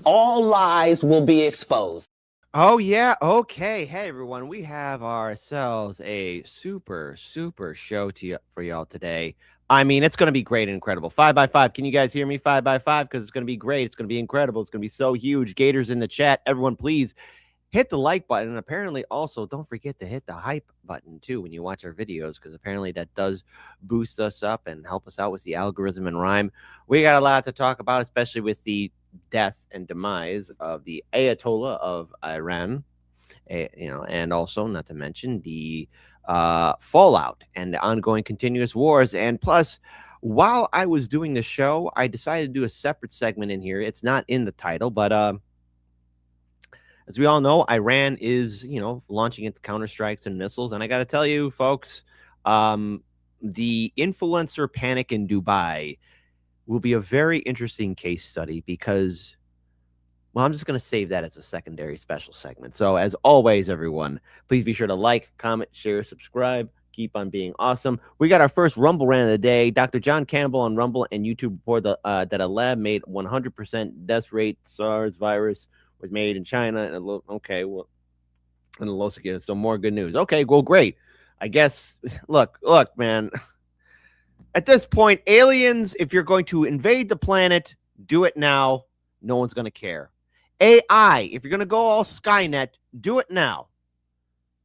All lies will be exposed. Oh, yeah. Okay. Hey, everyone. We have ourselves a super show for y'all today. I mean, it's going to be great and incredible. 5x5. Can you guys hear me? 5x5, because it's going to be great. It's going to be incredible. It's going to be so huge. Gators in the chat. Everyone, please hit the like button. And apparently also don't forget to hit the hype button too when you watch our videos, because apparently that does boost us up and help us out with the algorithm and rhyme. We got a lot to talk about, especially with the death and demise of the Ayatollah of Iran, and also not to mention the fallout and the ongoing continuous wars. And plus, while I was doing the show, I decided to do a separate segment in here. It's not in the title, but as we all know, Iran is, launching its counterstrikes and missiles. And I got to tell you, folks, the influencer panic in Dubai will be a very interesting case study because, well, I'm just going to save that as a secondary special segment. So as always, everyone, please be sure to like, comment, share, subscribe. Keep on being awesome. We got our first Rumble rant of the day. Dr. John Campbell on Rumble and YouTube reported that a lab made 100% death rate SARS virus was made in China. And and the low security. So more good news. Okay, well, great. I guess, look, man. At this point, aliens, if you're going to invade the planet, do it now. No one's going to care. AI, if you're going to go all Skynet, do it now.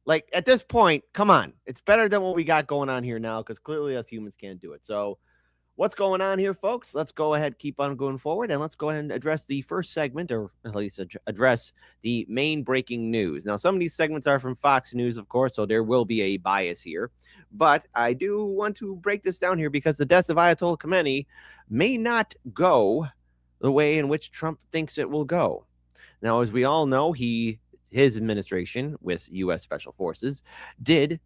Like, at this point, come on. It's better than what we got going on here now, because clearly us humans can't do it. So what's going on here, folks? Let's go ahead, keep on going forward, and let's go ahead and address the first segment, or at least address the main breaking news. Now, some of these segments are from Fox News, of course, so there will be a bias here. But I do want to break this down here because the death of Ayatollah Khamenei may not go the way in which Trump thinks it will go. Now, as we all know, his administration with U.S. Special Forces did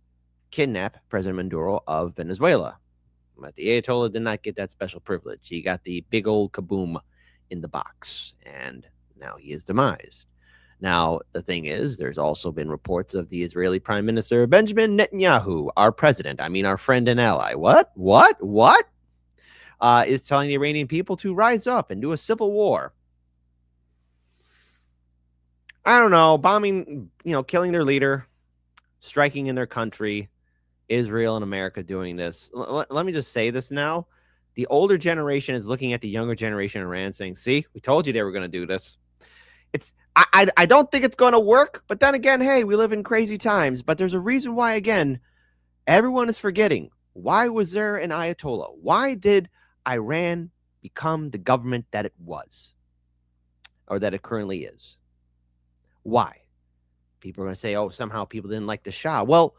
kidnap President Maduro of Venezuela. But the Ayatollah did not get that special privilege. He got the big old kaboom in the box, and now he is demised. Now, the thing is, there's also been reports of the Israeli Prime Minister Benjamin Netanyahu, our president, our friend and ally. What? Is telling the Iranian people to rise up and do a civil war. I don't know, bombing, killing their leader, striking in their country, Israel and America doing this. Let me just say this now. The older generation is looking at the younger generation in Iran saying, see, we told you they were going to do this. I don't think it's going to work. But then again, hey, we live in crazy times. But there's a reason why, again, everyone is forgetting. Why was there an Ayatollah? Why did Iran become the government that it was, or that it currently is? Why? People are going to say, oh, somehow people didn't like the Shah. Well,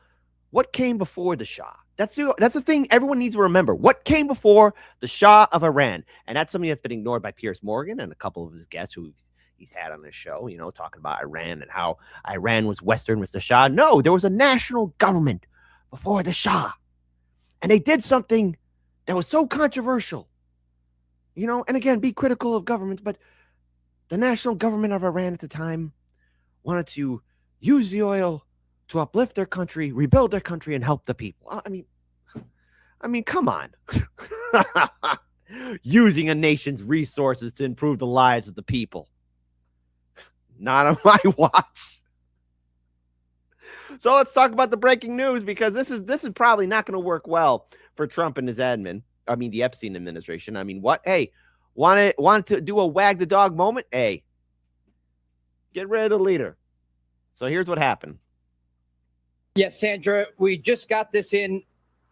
what came before the Shah? That's the thing everyone needs to remember. What came before the Shah of Iran? And that's something that's been ignored by Piers Morgan and a couple of his guests who he's had on his show, talking about Iran and how Iran was Western with the Shah. No, there was a national government before the Shah. And they did something that was so controversial. And again, be critical of governments, but the national government of Iran at the time wanted to use the oil to uplift their country, rebuild their country, and help the people. I mean, come on. Using a nation's resources to improve the lives of the people. Not on my watch. So let's talk about the breaking news, because this is probably not going to work well for Trump and his admin. The Epstein administration. What? Hey, want to do a wag the dog moment? Hey, get rid of the leader. So here's what happened. Yes, Sandra, we just got this in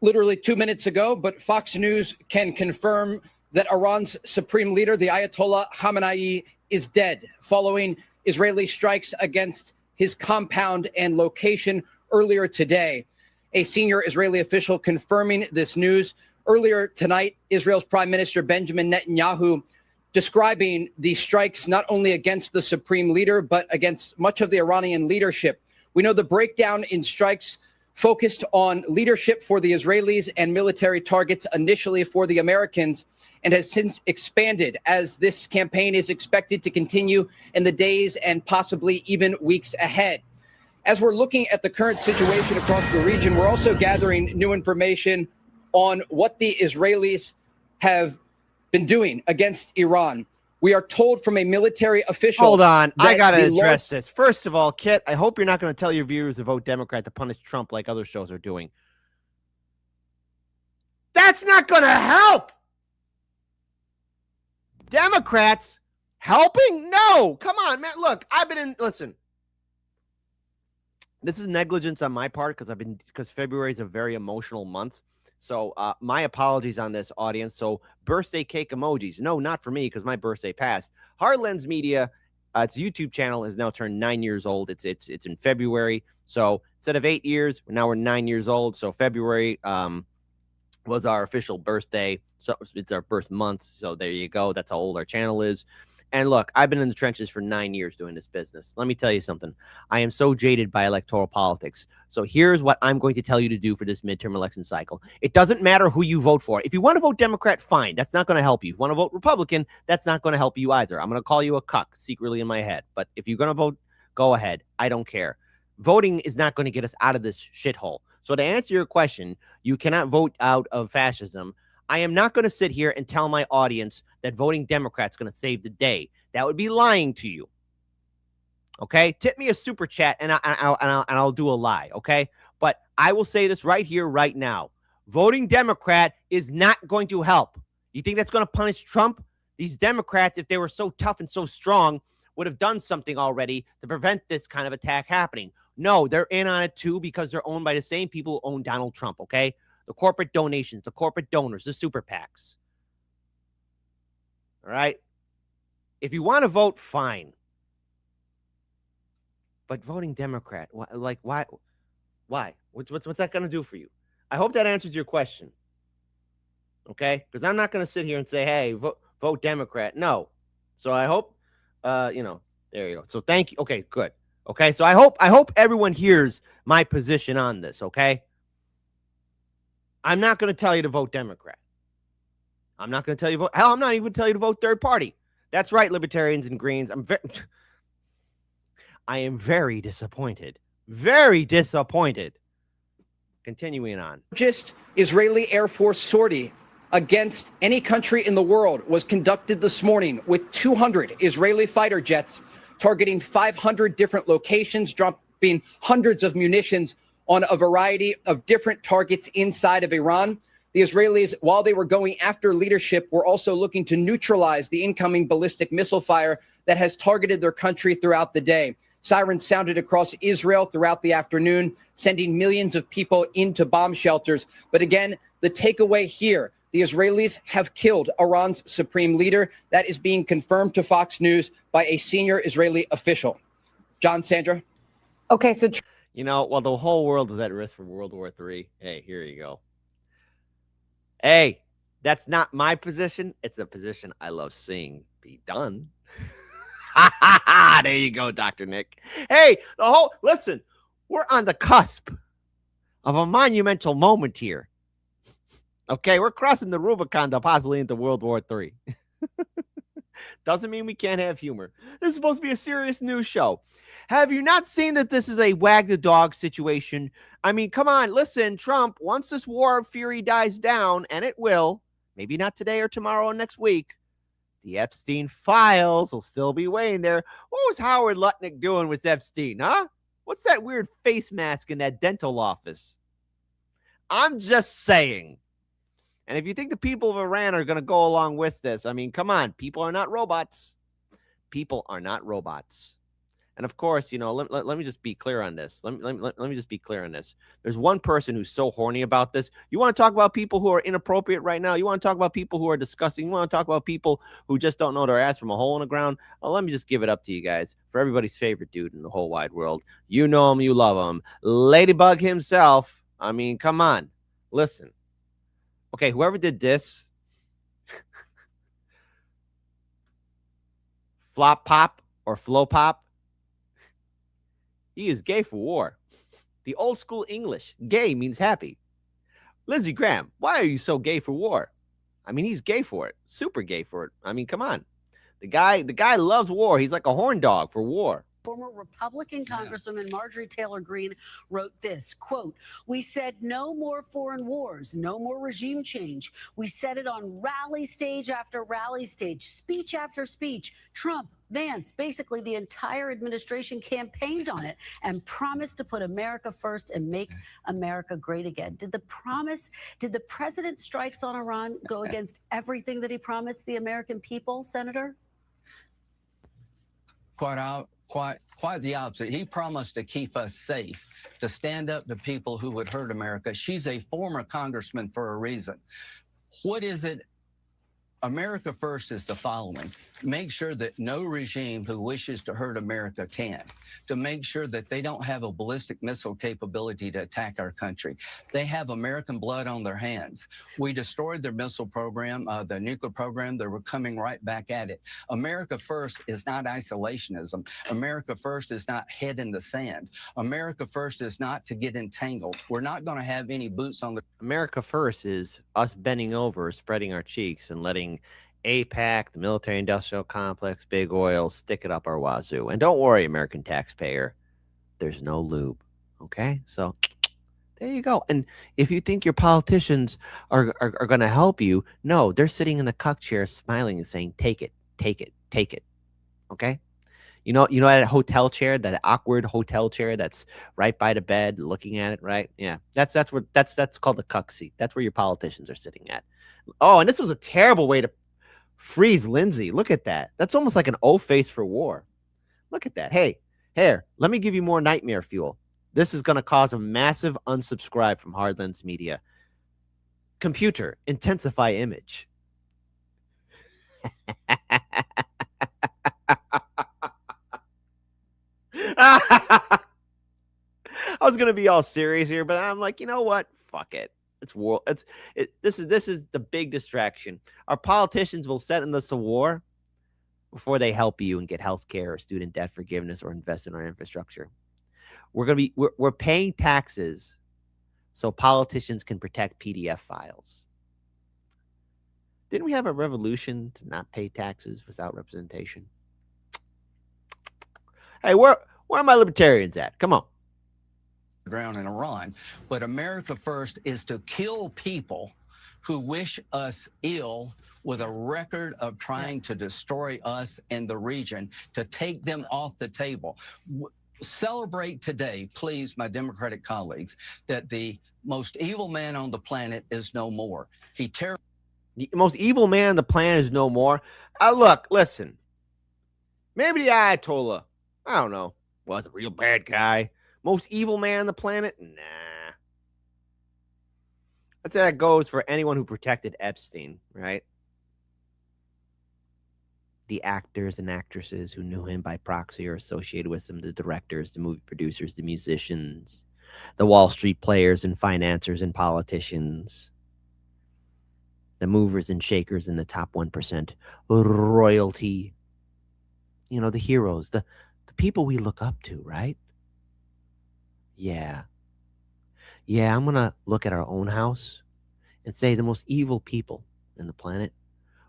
literally 2 minutes ago, but Fox News can confirm that Iran's supreme leader, the Ayatollah Khamenei, is dead following Israeli strikes against his compound and location earlier today. A senior Israeli official confirming this news. Earlier tonight, Israel's Prime Minister Benjamin Netanyahu describing the strikes not only against the supreme leader, but against much of the Iranian leadership. We know the breakdown in strikes focused on leadership for the Israelis and military targets initially for the Americans, and has since expanded as this campaign is expected to continue in the days and possibly even weeks ahead. As we're looking at the current situation across the region, we're also gathering new information on what the Israelis have been doing against Iran. We are told from a military official. Hold on. I got to address this. First of all, Kit, I hope you're not going to tell your viewers to vote Democrat to punish Trump like other shows are doing. That's not going to help. Democrats helping? No. Come on, man. Look, listen. This is negligence on my part because February is a very emotional month. So my apologies on this, audience. So birthday cake emojis. No, not for me because my birthday passed. Hardlens Media, its YouTube channel has now turned 9 years old. It's in February. So instead of 8 years, now we're 9 years old. So February was our official birthday. So it's our birth month. So there you go. That's how old our channel is. And look, I've been in the trenches for 9 years doing this business. Let me tell you something. I am so jaded by electoral politics. So here's what I'm going to tell you to do for this midterm election cycle. It doesn't matter who you vote for. If you want to vote Democrat, fine. That's not going to help you. If you want to vote Republican, that's not going to help you either. I'm going to call you a cuck secretly in my head. But if you're going to vote, go ahead. I don't care. Voting is not going to get us out of this shithole. So to answer your question, you cannot vote out of fascism. I am not going to sit here and tell my audience that voting Democrat's going to save the day. That would be lying to you. Okay? Tip me a super chat and I'll do a lie. Okay? But I will say this right here, right now. Voting Democrat is not going to help. You think that's going to punish Trump? These Democrats, if they were so tough and so strong, would have done something already to prevent this kind of attack happening. No, they're in on it too because they're owned by the same people who own Donald Trump. Okay? The corporate donations, the corporate donors, the super PACs. All right? If you want to vote, fine. But voting Democrat, why? What's that going to do for you? I hope that answers your question. Okay? Because I'm not going to sit here and say, hey, vote Democrat. No. So I hope, there you go. So thank you. Okay, good. Okay, so I hope everyone hears my position on this, okay? I'm not going to tell you to vote Democrat. I'm not going to tell you to vote. Hell, I'm not even going to tell you to vote third party. That's right, libertarians and Greens. I am very disappointed. Very disappointed. Continuing on. Largest Israeli Air Force sortie against any country in the world was conducted this morning with 200 Israeli fighter jets targeting 500 different locations, dropping hundreds of munitions on a variety of different targets inside of Iran. The Israelis, while they were going after leadership, were also looking to neutralize the incoming ballistic missile fire that has targeted their country throughout the day. Sirens sounded across Israel throughout the afternoon, sending millions of people into bomb shelters. But again, the takeaway here, the Israelis have killed Iran's supreme leader. That is being confirmed to Fox News by a senior Israeli official. John, Sandra? Okay, so... While the whole world is at risk from World War III, hey, here you go. Hey, that's not my position. It's a position I love seeing be done. There you go, Dr. Nick. Hey, listen, we're on the cusp of a monumental moment here. Okay, we're crossing the Rubicon to possibly into World War III. Doesn't mean we can't have humor. This is supposed to be a serious news show. Have you not seen that this is a wag the dog situation? I mean, come on, listen, Trump, once this war of fury dies down, and it will, maybe not today or tomorrow or next week, the Epstein files will still be waiting there. What was Howard Lutnick doing with Epstein, huh? What's that weird face mask in that dental office? I'm just saying. And if you think the people of Iran are going to go along with this, I mean, come on. People are not robots. People are not robots. And of course, let me just be clear on this. Let me just be clear on this. There's one person who's so horny about this. You want to talk about people who are inappropriate right now? You want to talk about people who are disgusting? You want to talk about people who just don't know their ass from a hole in the ground? Well, let me just give it up to you guys. For everybody's favorite dude in the whole wide world. You know him. You love him. Ladybug himself. I mean, come on. Listen. Okay, whoever did this, Flop pop or flow pop. He is gay for war. The old school English. Gay means happy. Lindsey Graham, why are you so gay for war? I mean, he's gay for it. Super gay for it. I mean, come on. The guy loves war. He's like a horn dog for war. Former Republican Congresswoman Marjorie Taylor Greene wrote this, quote, "We said no more foreign wars, no more regime change. We said it on rally stage after rally stage, speech after speech. Trump, Vance, basically the entire administration campaigned on it and promised to put America first and make America great again." Did the president's strikes on Iran go against everything that he promised the American people, Senator? Quite the opposite. He promised to keep us safe, to stand up to people who would hurt America. She's a former congressman for a reason. What is it? America first is the following. Make sure that no regime who wishes to hurt America can. To make sure that they don't have a ballistic missile capability to attack our country. They have American blood on their hands. We destroyed their missile program, the nuclear program. They were coming right back at it. America first is not isolationism. America first is not head in the sand. America first is not to get entangled. We're not going to have any boots on the... America first is us bending over, spreading our cheeks, and letting APAC, the military-industrial complex, big oil, stick it up our wazoo. And don't worry, American taxpayer, there's no lube. Okay? So there you go. And if you think your politicians are going to help you, no, they're sitting in the cuck chair smiling and saying, take it, take it, take it. Okay? You know that hotel chair, that awkward hotel chair that's right by the bed looking at it, right? Yeah. That's called the cuck seat. That's where your politicians are sitting at. Oh, and this was a terrible way to freeze Lindsey. Look at that. That's almost like an O-face for war. Look at that. Hey, here, let me give you more nightmare fuel. This is going to cause a massive unsubscribe from Hardlens Media. Computer, intensify image. I was going to be all serious here, but I'm like, you know what? Fuck it. It's war. This is the big distraction. Our politicians will send us a war before they help you and get health care or student debt forgiveness or invest in our infrastructure. We're paying taxes so politicians can protect PDF files. Didn't we have a revolution to not pay taxes without representation? Hey, where are my libertarians at? Come on. Ground in Iran. But America first is to kill people who wish us ill with a record of trying to destroy us in the region, to take them off the table. Celebrate today, please, my Democratic colleagues, that the most evil man on the planet is no more. The most evil man on the planet is no more. Look, listen. Maybe the Ayatollah, I don't know, was a real bad guy. Most evil man on the planet? Nah. I'd say that goes for anyone who protected Epstein, right? The actors and actresses who knew him by proxy or associated with him, the directors, the movie producers, the musicians, the Wall Street players and financiers and politicians, the movers and shakers in the top 1%, royalty, you know, the heroes, the people we look up to, right? Yeah, I'm going to look at our own house and say the most evil people in the planet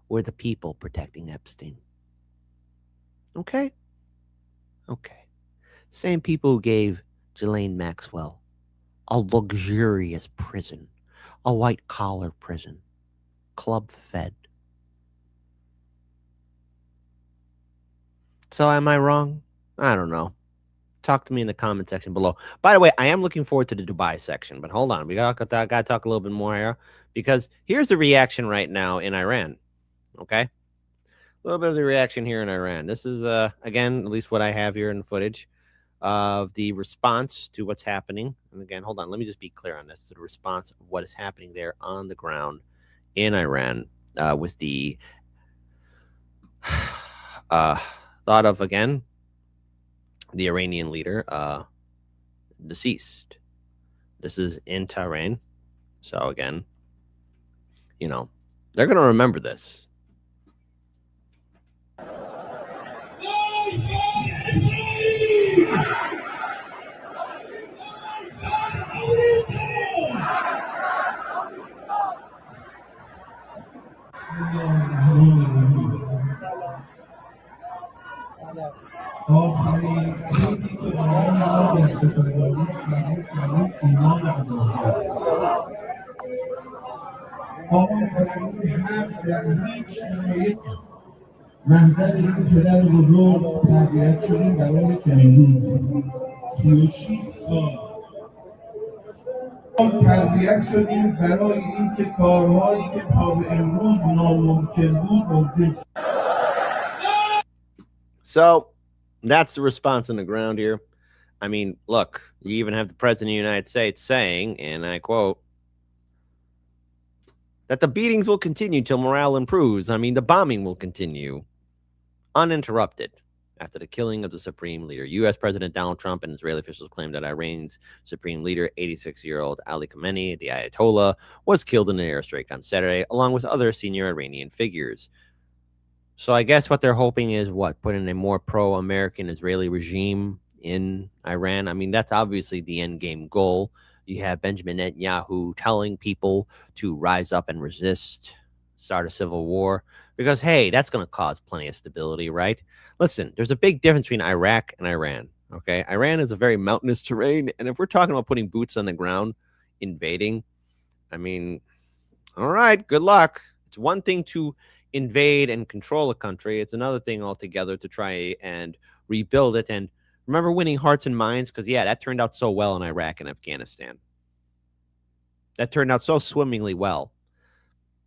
were the people protecting Epstein. Okay. Same people who gave Ghislaine Maxwell a luxurious prison, a white-collar prison, club-fed. So am I wrong? I don't know. Talk to me in the comment section below. By the way, I am looking forward to the Dubai section, but hold on. We got to talk a little bit more here, because here's the reaction right now in Iran. Okay? A little bit of the reaction here in Iran. This is, again, at least what I have here in footage of the response to what's happening. And again, hold on. Let me just be clear on this. So the response of what is happening there on the ground in Iran was the thought of, again, the Iranian leader deceased. This is in Tehran. So again, you know, they're going to remember this. آخرین چیزی که آقای ما در سخنرانیش فرمود ایمان اندازه. آقای فرمود حق در هیچ شرایط منظر این پدر بزرگ تربیت شدیم برای که امروز 36 سال تربیت شدیم برای اینکه کارهایی که تا به امروز ناممکن بود ممکن شد. So that's the response on the ground here. I mean, look, you even have the president of the United States saying, and I quote, that the beatings will continue till morale improves. I mean, the bombing will continue uninterrupted after the killing of the supreme leader. U.S. President Donald Trump and Israeli officials claim that Iran's supreme leader, 86-year-old Ali Khamenei, the Ayatollah, was killed in an airstrike on Saturday, along with other senior Iranian figures. So I guess what they're hoping is what? Put in a more pro-American Israeli regime in Iran. I mean, that's obviously the end game goal. You have Benjamin Netanyahu telling people to rise up and resist, start a civil war, because, hey, that's going to cause plenty of stability, right? Listen, there's a big difference between Iraq and Iran, okay? Iran is a very mountainous terrain, and if we're talking about putting boots on the ground, invading, I mean, all right, good luck. It's one thing to invade and control a country. It's another thing altogether to try and rebuild it. And remember winning hearts and minds? Because, yeah, that turned out so well in Iraq and Afghanistan. That turned out so swimmingly well.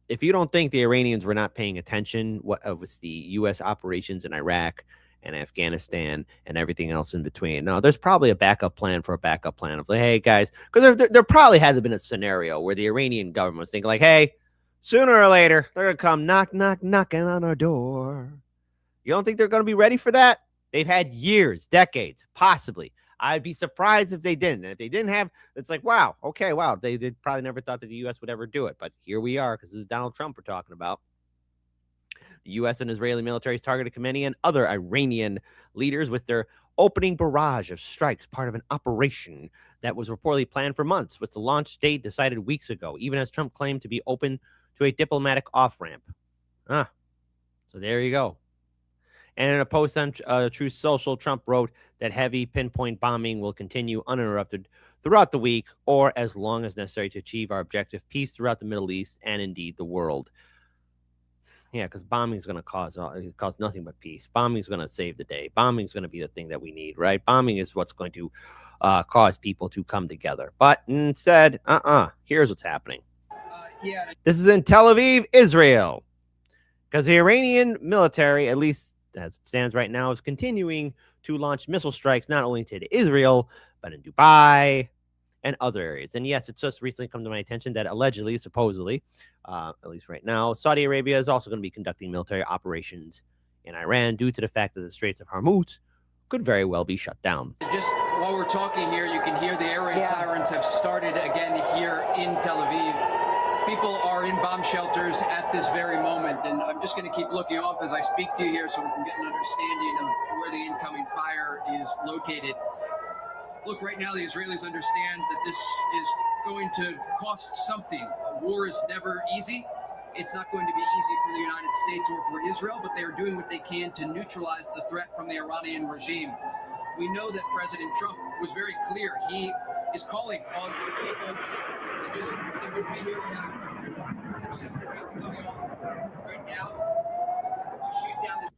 If you don't think the Iranians were not paying attention, what was the U.S. operations in Iraq and Afghanistan and everything else in between? No, there's probably a backup plan for a backup plan of like, hey, guys, because there probably had to have been a scenario where the Iranian government was thinking like, hey, sooner or later, they're going to come knocking on our door. You don't think they're going to be ready for that? They've had years, decades, possibly. I'd be surprised if they didn't. And if they didn't have, it's like, wow, okay, wow. They probably never thought that the U.S. would ever do it. But here we are, because this is Donald Trump we're talking about. The U.S. and Israeli militaries targeted Khamenei and other Iranian leaders with their opening barrage of strikes, part of an operation that was reportedly planned for months, with the launch date decided weeks ago, even as Trump claimed to be open to a diplomatic off-ramp. So there you go. And in a post on Truth Social, Trump wrote that heavy pinpoint bombing will continue uninterrupted throughout the week or as long as necessary to achieve our objective, peace throughout the Middle East and indeed the world. Yeah, because bombing is going to cause nothing but peace. Bombing is going to save the day. Bombing is going to be the thing that we need, right? Bombing is what's going to cause people to come together. But instead, here's what's happening. This is in Tel Aviv, Israel, because the Iranian military, at least as it stands right now, is continuing to launch missile strikes not only to Israel, but in Dubai and other areas. And yes, it's just recently come to my attention that allegedly, supposedly, at least right now, Saudi Arabia is also going to be conducting military operations in Iran due to the fact that the Straits of Hormuz could very well be shut down. Just while we're talking here, you can hear the air raid sirens have started again here in Tel Aviv. People are in bomb shelters at this very moment, and I'm just going to keep looking off as I speak to you here so we can get an understanding of where the incoming fire is located. Look, right now the Israelis understand that this is going to cost something. A war is never easy. It's not going to be easy for the United States or for Israel, but they are doing what they can to neutralize the threat from the Iranian regime. We know that President Trump was very clear. He is calling on the people that just stay with me here. We have 7 rounds coming off right now to shoot down this.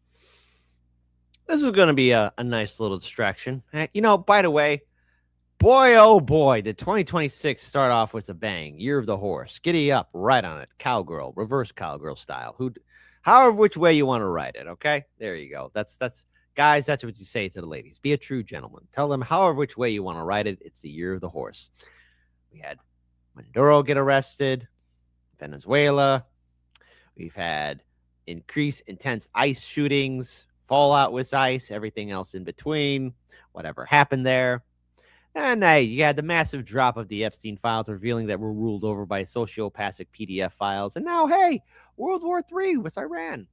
This is going to be a nice little distraction. You know, by the way, boy, oh boy, did 2026 start off with a bang. Year of the horse. Giddy up, right on it. Cowgirl, reverse cowgirl style. However, which way you want to ride it, okay? There you go. That's guys, that's what you say to the ladies. Be a true gentleman. Tell them however which way you want to ride it. It's the year of the horse. We had Maduro get arrested, Venezuela. We've had increased intense ICE shootings, fallout with ICE, everything else in between, whatever happened there. And you had the massive drop of the Epstein files revealing that we're ruled over by sociopathic PDF files. And now, hey, World War III with Iran.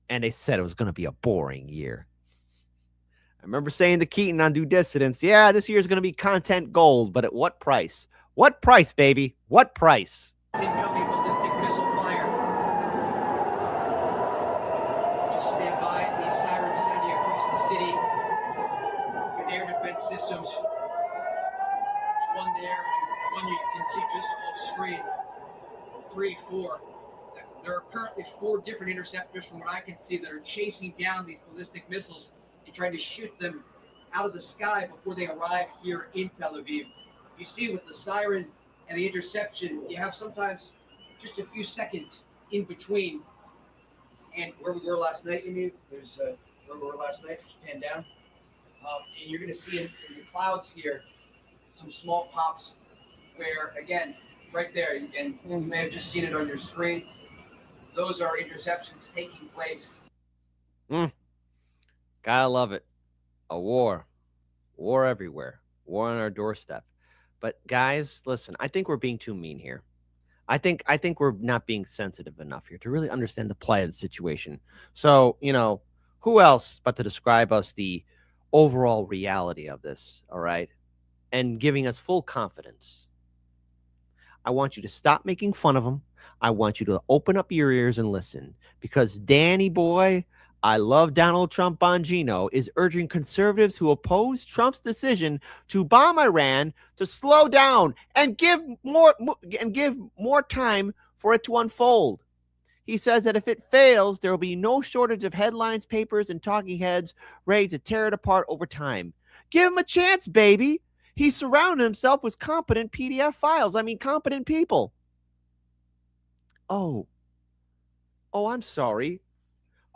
And they said it was going to be a boring year. I remember saying to Keaton on Due Dissidence, yeah, this year is going to be content gold, but at what price? What price, baby? What price? Incoming ballistic missile fire. Just stand by. These sirens sound. You see just off screen 3, 4. There are currently 4 different interceptors from what I can see that are chasing down these ballistic missiles and trying to shoot them out of the sky before they arrive here in Tel Aviv. You see with the siren and the interception, you have sometimes just a few seconds in between. And where we were last night, there's where we were last night, just pan down. And you're going to see in the clouds here some small pops where, again, right there, and you may have just seen it on your screen, those are interceptions taking place. Gotta love it. A war everywhere, war on our doorstep. But guys, listen, I think we're being too mean here. I think we're not being sensitive enough here to really understand the plight of the situation. So, who else but to describe us the overall reality of this, all right? And giving us full confidence. I want you to stop making fun of him. I want you to open up your ears and listen, because Danny boy, I love Donald Trump Bongino, is urging conservatives who oppose Trump's decision to bomb Iran to slow down and give more time for it to unfold. He says that if it fails, there will be no shortage of headlines, papers, and talking heads ready to tear it apart over time. Give him a chance, baby. He's surrounded himself with competent PDF files. I mean, competent people. Oh, I'm sorry.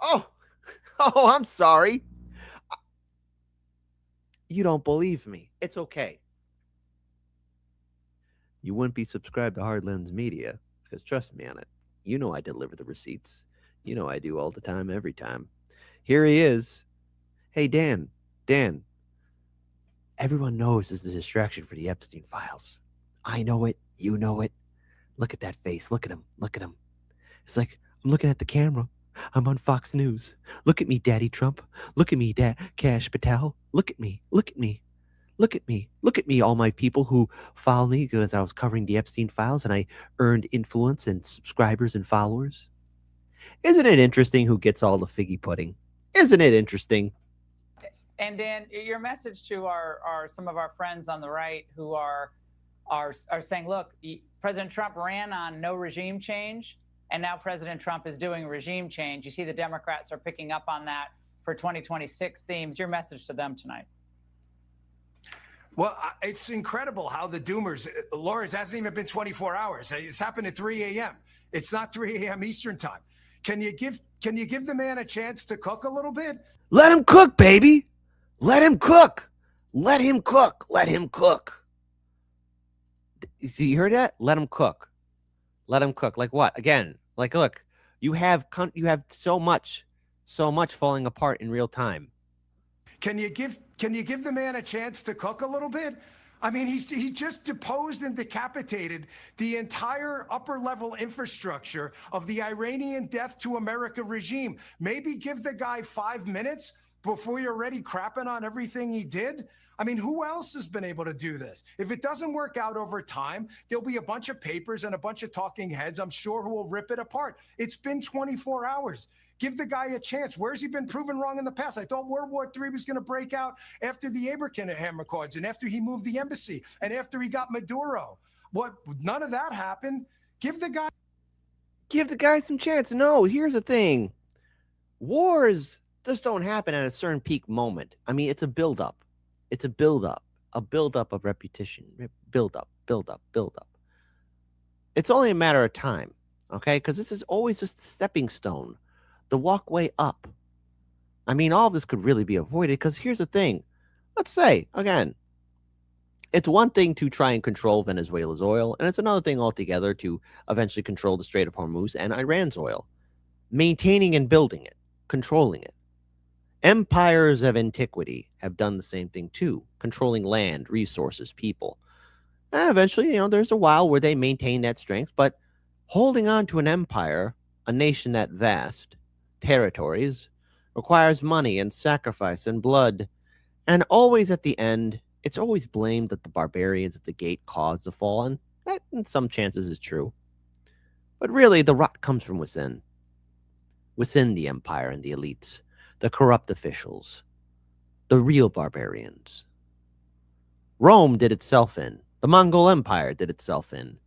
Oh, I'm sorry. You don't believe me. It's okay. You wouldn't be subscribed to Hard Lens Media, because trust me on it. You know I deliver the receipts. You know I do all the time, every time. Here he is. Hey, Dan. Everyone knows this is a distraction for the Epstein files. I know it. You know it. Look at that face. Look at him. It's like, I'm looking at the camera. I'm on Fox News. Look at me, Daddy Trump. Look at me, Kash Patel. Look at me. Look at me, all my people who follow me because I was covering the Epstein files and I earned influence and subscribers and followers. Isn't it interesting who gets all the figgy pudding? Isn't it interesting? And Dan, your message to our some of our friends on the right who are saying, look, President Trump ran on no regime change, and now President Trump is doing regime change. You see the Democrats are picking up on that for 2026 themes. Your message to them tonight. Well, it's incredible how the doomers, Lawrence, hasn't even been 24 hours. It's happened at 3 a.m. It's not 3 a.m. Eastern time. Can you give the man a chance to cook a little bit? Let him cook, baby. Let him cook. Let him cook. Let him cook. You heard that? Let him cook. Let him cook. Like what? Again, like, look, you have so much falling apart in real time. Can you give the man a chance to cook a little bit? I mean, he just deposed and decapitated the entire upper level infrastructure of the Iranian death to America regime. Maybe give the guy 5 minutes before you're already crapping on everything he did. I mean, who else has been able to do this? If it doesn't work out over time, there'll be a bunch of papers and a bunch of talking heads, I'm sure, who will rip it apart. It's been 24 hours. Give the guy a chance. Where's he been proven wrong in the past? I thought World War III was going to break out after the Abraham Accords and after he moved the embassy and after he got Maduro. None of that happened. Give the guy some chance. No, here's the thing. Wars just don't happen at a certain peak moment. I mean, it's a buildup. It's a buildup of repetition. Build up. It's only a matter of time, okay? Because this is always just a stepping stone, the walkway up. I mean, all this could really be avoided because here's the thing. Let's say, again, it's one thing to try and control Venezuela's oil, and it's another thing altogether to eventually control the Strait of Hormuz and Iran's oil. Maintaining and building it, controlling it. Empires of antiquity have done the same thing too, controlling land, resources, people. And eventually, there's a while where they maintain that strength, but holding on to an empire, a nation that vast, territories, requires money and sacrifice and blood. And always at the end, it's always blamed that the barbarians at the gate caused the fall, and that in some chances is true. But really, the rot comes from within the empire and the elites. The corrupt officials, the real barbarians. Rome did itself in. the Mongol Empire did itself in.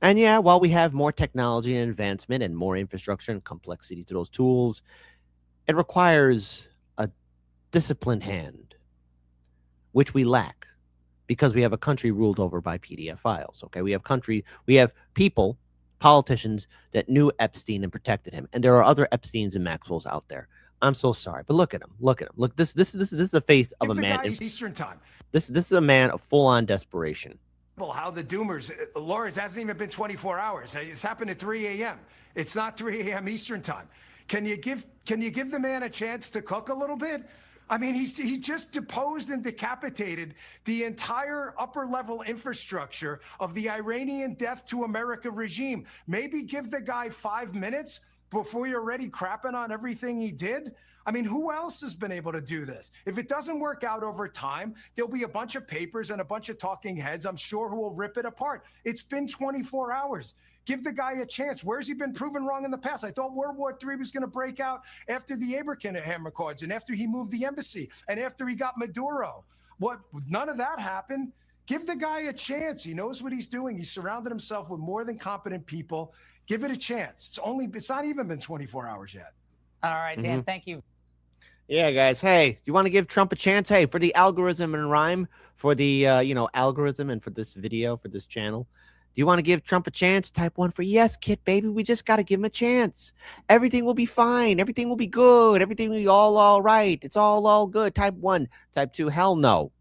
And yeah, while we have more technology and advancement and more infrastructure and complexity to those tools, it requires a disciplined hand, which we lack because we have a country ruled over by PDF files. Okay, we have people, politicians that knew Epstein and protected him, and there are other Epsteins and Maxwells out there. I'm so sorry, but look at him. Look at him. Look, this is the face of a man. Eastern time. This is a man of full-on desperation. How the doomers, Lawrence, hasn't even been 24 hours. It's happened at 3 a.m. It's not 3 a.m. Eastern time. Can you give the man a chance to cook a little bit? I mean, he just deposed and decapitated the entire upper-level infrastructure of the Iranian death to America regime. Maybe give the guy 5 minutes before you're already crapping on everything he did? I mean, who else has been able to do this? If it doesn't work out over time, there'll be a bunch of papers and a bunch of talking heads, I'm sure, who will rip it apart. It's been 24 hours. Give the guy a chance. Where's he been proven wrong in the past? I thought World War III was going to break out after the Abraham Accords and after he moved the embassy and after he got Maduro. None of that happened. Give the guy a chance. He knows what he's doing. He's surrounded himself with more than competent people. Give it a chance. It's not even been 24 hours yet. All right, Dan, thank you. Yeah, guys. Hey, you want to give Trump a chance? Hey, for the algorithm and rhyme, for the algorithm and for this video, for this channel, do you want to give Trump a chance? Type 1 for yes, Kit, baby. We just got to give him a chance. Everything will be fine. Everything will be good. Everything will be all right. It's all good. Type 1. Type 2, hell no.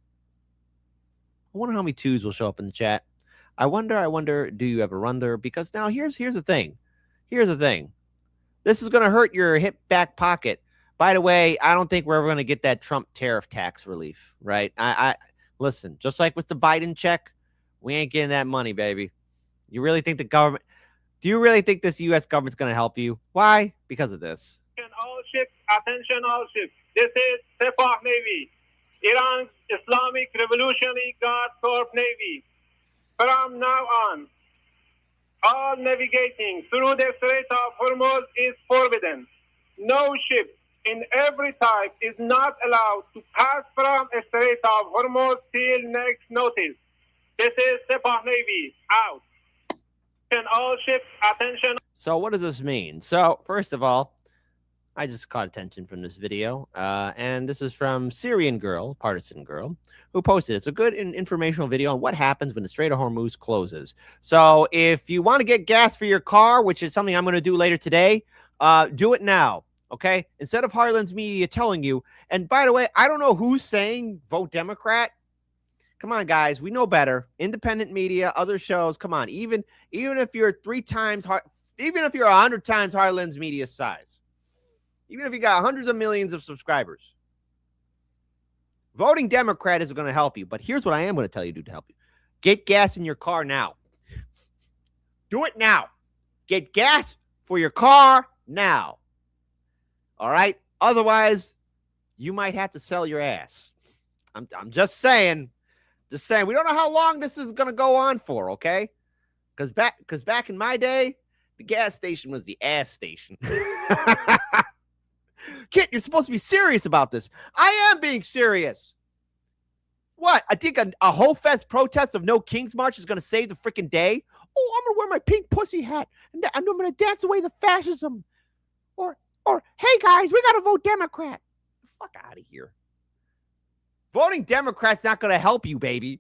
I wonder how many 2s will show up in the chat. I wonder, do you ever wonder? Because now here's the thing. Here's the thing. This is going to hurt your hip back pocket. By the way, I don't think we're ever going to get that Trump tariff tax relief, right? I listen, just like with the Biden check, we ain't getting that money, baby. You really think the government, do you really think this U.S. government's going to help you? Why? Because of this. All ships, attention all ships. This is Sepah Navy, Iran's Islamic Revolutionary Guard Corps Navy. From now on, all navigating through the Strait of Hormuz is forbidden. No ship in every type is not allowed to pass from a Strait of Hormuz till next notice. This is Sepah Navy, out. All ships, attention. So what does this mean? So first of all, I just caught attention from this video, and this is from Syrian Girl, Partisan Girl, who posted. It's a good informational video on what happens when the Strait of Hormuz closes. So if you want to get gas for your car, which is something I'm going to do later today, do it now. Okay, instead of Harlan's Media telling you, and by the way, I don't know who's saying vote Democrat. Come on, guys, we know better. Independent media, other shows. Come on, even if you're 3 times, even if you're 100 times Harlan's Media size, even if you got hundreds of millions of subscribers, voting Democrat is going to help you. But here's what I am going to tell you to help you: get gas in your car now. Do it now. Get gas for your car now. All right. Otherwise, you might have to sell your ass. I'm just saying. Just saying. We don't know how long this is going to go on for, okay? Because back in my day, the gas station was the ass station. Kit, you're supposed to be serious about this. I am being serious. What? I think a whole fest protest of no King's March is going to save the freaking day? Oh, I'm going to wear my pink pussy hat, and I'm going to dance away the fascism. Or, hey, guys, we got to vote Democrat. Fuck out of here. Voting Democrat's not going to help you, baby.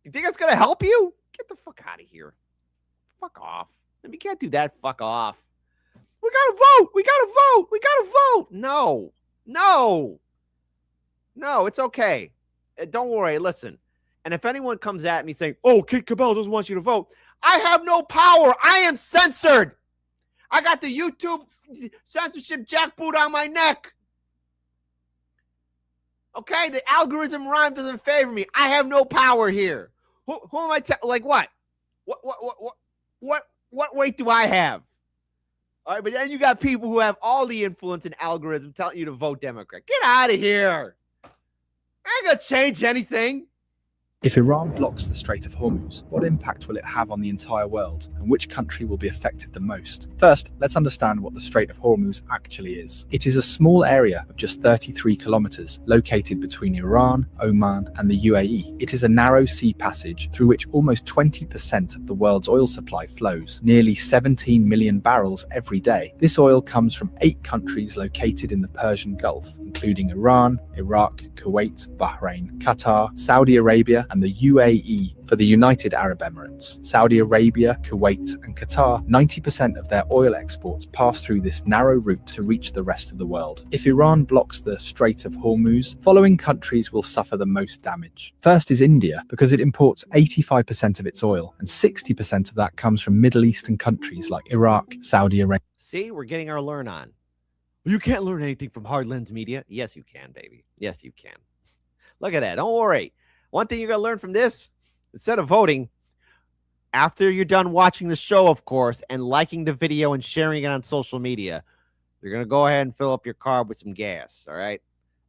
You think it's going to help you? Get the fuck out of here. Fuck off. If you can't do that, fuck off. We got to vote. We got to vote. We got to vote. No, it's okay. Don't worry. Listen. And if anyone comes at me saying, oh, Kit Cabell doesn't want you to vote, I have no power. I am censored. I got the YouTube censorship jackboot on my neck. Okay, the algorithm rhyme doesn't favor me. I have no power here. Who am I? Like what? What weight do I have? All right, but then you got people who have all the influence in algorithm telling you to vote Democrat. Get out of here. I ain't gonna change anything. If Iran blocks the Strait of Hormuz, what impact will it have on the entire world, and which country will be affected the most? First, let's understand what the Strait of Hormuz actually is. It is a small area of just 33 kilometers located between Iran, Oman, and the UAE. It is a narrow sea passage through which almost 20% of the world's oil supply flows, nearly 17 million barrels every day. This oil comes from 8 countries located in the Persian Gulf, including Iran, Iraq, Kuwait, Bahrain, Qatar, Saudi Arabia, and the UAE for the United Arab Emirates. Saudi Arabia, Kuwait, and Qatar, 90% of their oil exports pass through this narrow route to reach the rest of the world. If Iran blocks the Strait of Hormuz, following countries will suffer the most damage. First is India, because it imports 85% of its oil, and 60% of that comes from Middle Eastern countries like Iraq, Saudi Arabia. See, we're getting our learn on. You can't learn anything from hard lens media. Yes, you can, baby. Yes, you can. Look at that. Don't worry. One thing you're going to learn from this, instead of voting, after you're done watching the show, of course, and liking the video and sharing it on social media, you're going to go ahead and fill up your car with some gas, all right?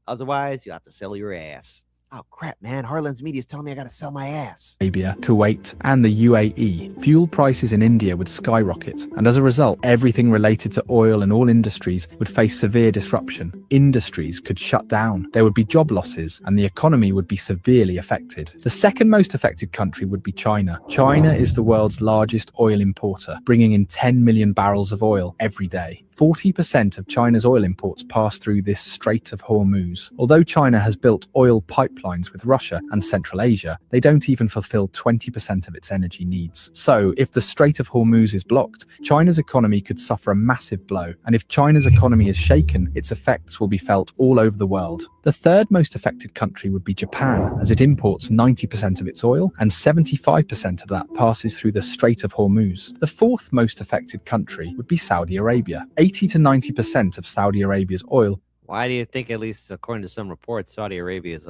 Otherwise, you'll have to sell your ass. Oh, crap, man. Hardlands Media is telling me I got to sell my ass. Arabia, Kuwait, and the UAE. Fuel prices in India would skyrocket, and as a result, everything related to oil and all industries would face severe disruption. Industries could shut down, there would be job losses, and the economy would be severely affected. The second most affected country would be China. China is the world's largest oil importer, bringing in 10 million barrels of oil every day. 40% of China's oil imports pass through this Strait of Hormuz. Although China has built oil pipelines with Russia and Central Asia, they don't even fulfill 20% of its energy needs. So, if the Strait of Hormuz is blocked, China's economy could suffer a massive blow. And if China's economy is shaken, its effects will be felt all over the world. The third most affected country would be Japan, as it imports 90% of its oil, and 75% of that passes through the Strait of Hormuz. The fourth most affected country would be Saudi Arabia. 80 to 90% of Saudi Arabia's oil. Why do you think, at least according to some reports, Saudi Arabia is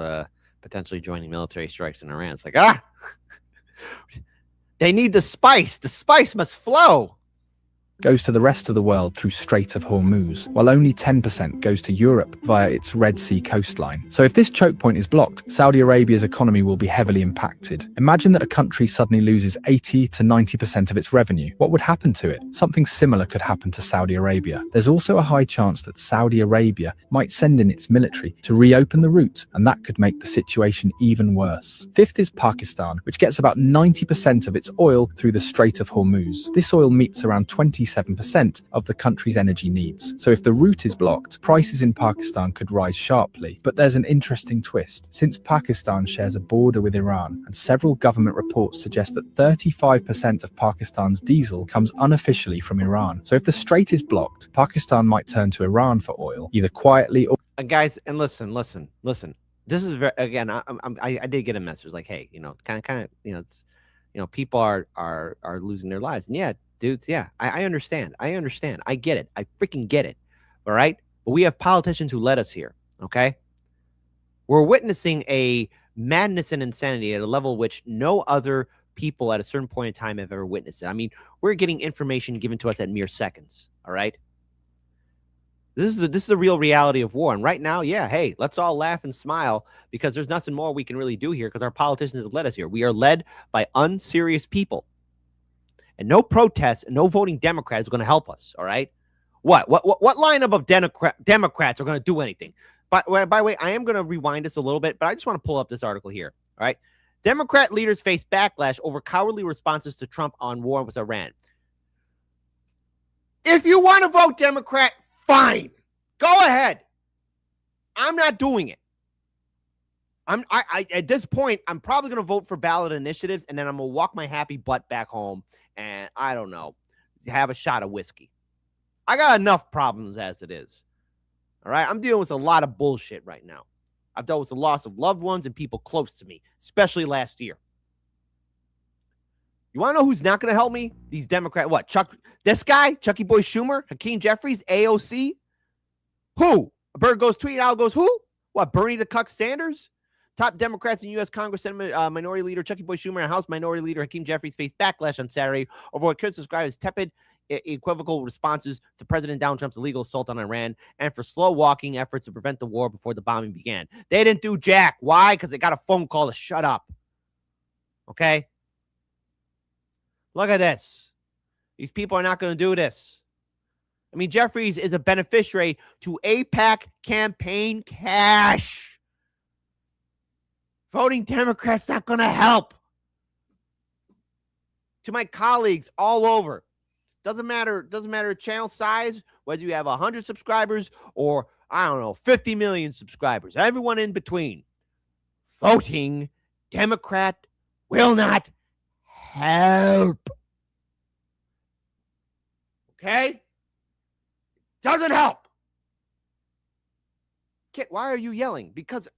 potentially joining military strikes in Iran? It's like, they need the spice. The spice must flow. Goes to the rest of the world through Strait of Hormuz, while only 10% goes to Europe via its Red Sea coastline. So if this choke point is blocked, Saudi Arabia's economy will be heavily impacted. Imagine that a country suddenly loses 80 to 90% of its revenue. What would happen to it? Something similar could happen to Saudi Arabia. There's also a high chance that Saudi Arabia might send in its military to reopen the route, and that could make the situation even worse. Fifth is Pakistan, which gets about 90% of its oil through the Strait of Hormuz. This oil meets around 27% of the country's energy needs. So if the route is blocked, prices in Pakistan could rise sharply. But there's an interesting twist. Since Pakistan shares a border with Iran, and several government reports suggest that 35% of Pakistan's diesel comes unofficially from Iran. So if the strait is blocked, Pakistan might turn to Iran for oil, either quietly or... Guys, and listen. This is very, again, I did get a message like, hey, kind of, it's, people are losing their lives. And yeah, dudes, yeah, I understand. I get it. I freaking get it. All right. But we have politicians who led us here. Okay. We're witnessing a madness and insanity at a level which no other people at a certain point in time have ever witnessed it. I mean, we're getting information given to us at mere seconds. All right. This is the real reality of war. And right now, yeah, hey, let's all laugh and smile because there's nothing more we can really do here because our politicians have led us here. We are led by unserious people. And no protest and no voting Democrat is going to help us, all right? What lineup of Democrats are going to do anything? By the way, I am going to rewind this a little bit, but I just want to pull up this article here, all right? Democrat leaders face backlash over cowardly responses to Trump on war with Iran. If you want to vote Democrat, fine. Go ahead. I'm not doing it. I at this point, I'm probably going to vote for ballot initiatives, and then I'm going to walk my happy butt back home and, I don't know, have a shot of whiskey. I got enough problems as it is. All right? I'm dealing with a lot of bullshit right now. I've dealt with the loss of loved ones and people close to me, especially last year. You want to know who's not going to help me? These Democrats. What? This guy? Chucky Boy Schumer? Hakeem Jeffries? AOC? Who? A bird goes tweet, owl goes who? What? Bernie the Cuck Sanders? Top Democrats in U.S. Congress, Senate Minority Leader Chucky Boy Schumer and House Minority Leader Hakeem Jeffries faced backlash on Saturday over what critics described as tepid, equivocal responses to President Donald Trump's illegal assault on Iran and for slow-walking efforts to prevent the war before the bombing began. They didn't do jack. Why? Because they got a phone call to shut up. Okay? Look at this. These people are not going to do this. I mean, Jeffries is a beneficiary to AIPAC campaign cash. Voting Democrats not going to help. To my colleagues all over, doesn't matter channel size, whether you have 100 subscribers or, I don't know, 50 million subscribers, everyone in between. Voting Democrat will not help. Okay? Doesn't help. Kit, why are you yelling? Because,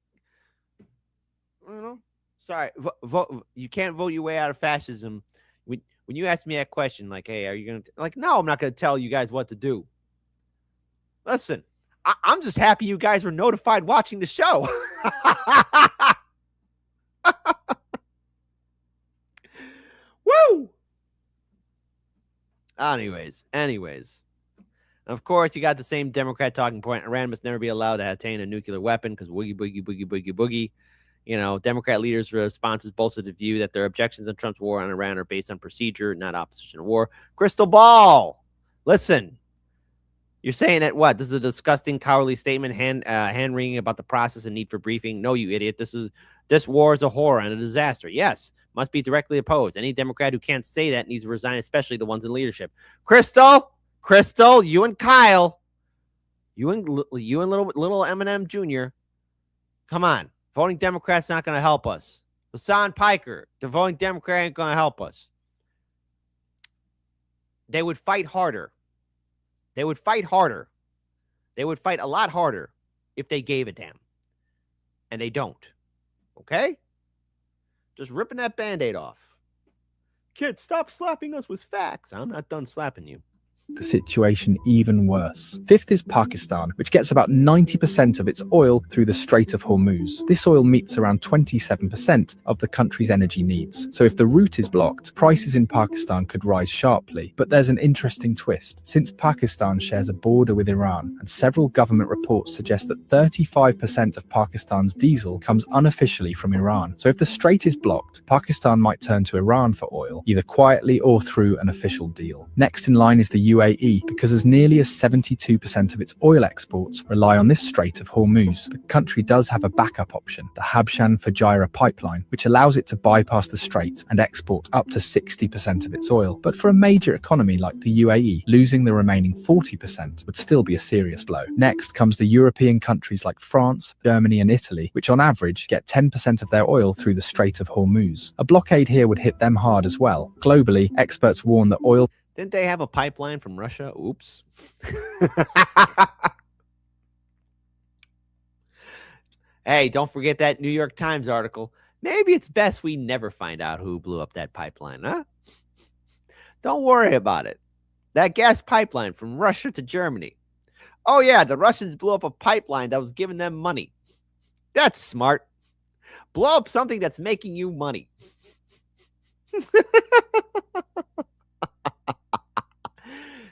I don't know. Sorry. Vote. You can't vote your way out of fascism. When you ask me that question, like, hey, are you going to, like, no, I'm not going to tell you guys what to do. Listen, I'm just happy you guys were notified watching the show. Woo! Anyways. Of course, you got the same Democrat talking point. Iran must never be allowed to attain a nuclear weapon because boogie. You know, Democrat leaders' responses bolstered the view that their objections on Trump's war on Iran are based on procedure, not opposition to war. Crystal ball. Listen, you're saying that what? This is a disgusting, cowardly statement, hand-wringing about the process and need for briefing. No, you idiot. This war is a horror and a disaster. Yes, must be directly opposed. Any Democrat who can't say that needs to resign, especially the ones in leadership. Crystal, you and Kyle, you and little Eminem Jr. Come on. Voting Democrat's not going to help us. Hassan Piker, the voting Democrat ain't going to help us. They would fight harder. They would fight a lot harder if they gave a damn. And they don't. Okay? Just ripping that Band-Aid off. Kid, stop slapping us with facts. I'm not done slapping you. The situation even worse. Fifth is Pakistan, which gets about 90% of its oil through the Strait of Hormuz. This oil meets around 27% of the country's energy needs. So if the route is blocked, prices in Pakistan could rise sharply. But there's an interesting twist. Since Pakistan shares a border with Iran, and several government reports suggest that 35% of Pakistan's diesel comes unofficially from Iran. So if the strait is blocked, Pakistan might turn to Iran for oil, either quietly or through an official deal. Next in line is the UAE, because as nearly as 72% of its oil exports rely on this Strait of Hormuz. The country does have a backup option, the Habshan-Fujairah pipeline, which allows it to bypass the strait and export up to 60% of its oil. But for a major economy like the UAE, losing the remaining 40% would still be a serious blow. Next comes the European countries like France, Germany and Italy, which on average get 10% of their oil through the Strait of Hormuz. A blockade here would hit them hard as well. Globally, experts warn that oil Didn't they have a pipeline from Russia? Oops. Hey, don't forget that New York Times article. Maybe it's best we never find out who blew up that pipeline, huh? Don't worry about it. That gas pipeline from Russia to Germany. Oh, yeah, the Russians blew up a pipeline that was giving them money. That's smart. Blow up something that's making you money.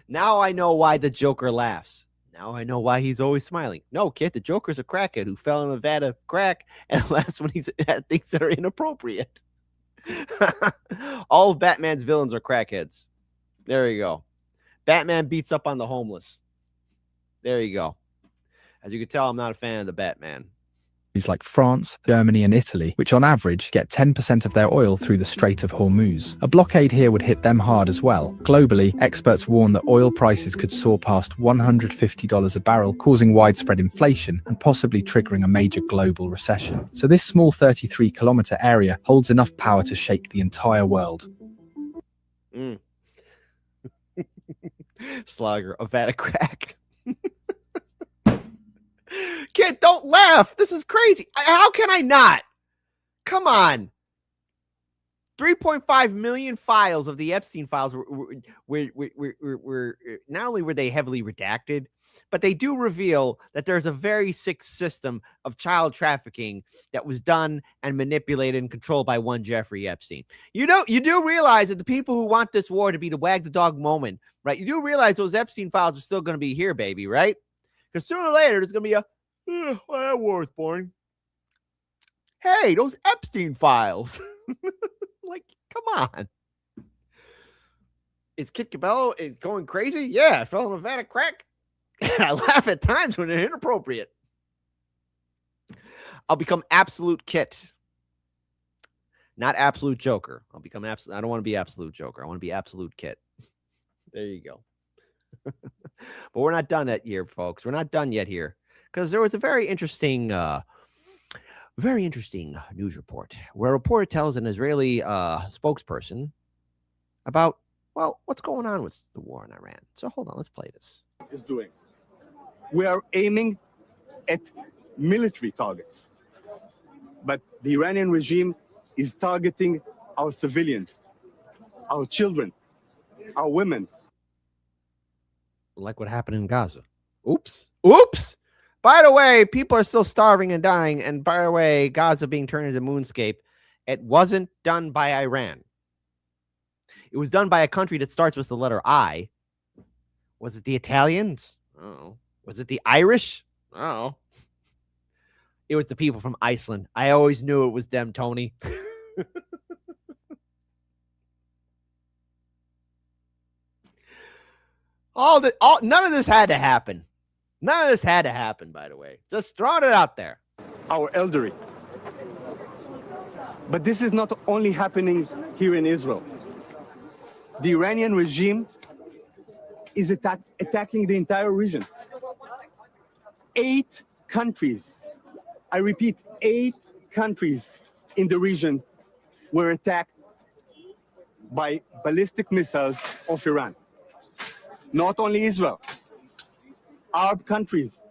Now I know why the Joker laughs. Now I know why he's always smiling. No, kid, the Joker's a crackhead who fell in a vat of crack and laughs when he's at things that are inappropriate. All of Batman's villains are crackheads. There you go. Batman beats up on the homeless. There you go. As you can tell, I'm not a fan of the Batman. Like France, Germany and Italy, which on average get 10% of their oil through the Strait of Hormuz. A blockade here would hit them hard as well. Globally, experts warn that oil prices could soar past $150 a barrel, causing widespread inflation and possibly triggering a major global recession. So this small 33-kilometer area holds enough power to shake the entire world. Slugger, a vat of crack. Kid, don't laugh. This is crazy. How can I not? Come on. 3.5 million files of the Epstein files were not only were they heavily redacted, but they do reveal that there's a very sick system of child trafficking that was done and manipulated and controlled by one Jeffrey Epstein. You do realize that the people who want this war to be the wag the dog moment, right? You do realize those Epstein files are still going to be here, baby, right? Because sooner or later, there's going to be well, that war is boring. Hey, those Epstein files. Like, come on. Is Kit Cabello going crazy? Yeah, I fell in a vat of crack. I laugh at times when they're inappropriate. I'll become absolute Kit. Not absolute Joker. I'll become absolute. I don't want to be absolute Joker. I want to be absolute Kit. There you go. But we're not done yet here, folks. We're not done yet here. Because there was a very interesting news report where a reporter tells an Israeli spokesperson about, well, what's going on with the war in Iran. So hold on, let's play this. Is doing. We are aiming at military targets, but the Iranian regime is targeting our civilians, our children, our women. Like what happened in Gaza. Oops. Oops. By the way, people are still starving and dying. And by the way, Gaza being turned into moonscape. It wasn't done by Iran. It was done by a country that starts with the letter I. Was it the Italians? Oh. Was it the Irish? Oh. It was the people from Iceland. I always knew it was them, Tony. None of this had to happen. None of this had to happen, by the way. Just throwing it out there. Our elderly. But this is not only happening here in Israel. The Iranian regime is attacking the entire region. 8 countries, I repeat, 8 countries in the region were attacked by ballistic missiles of Iran. Not only Israel. Arab countries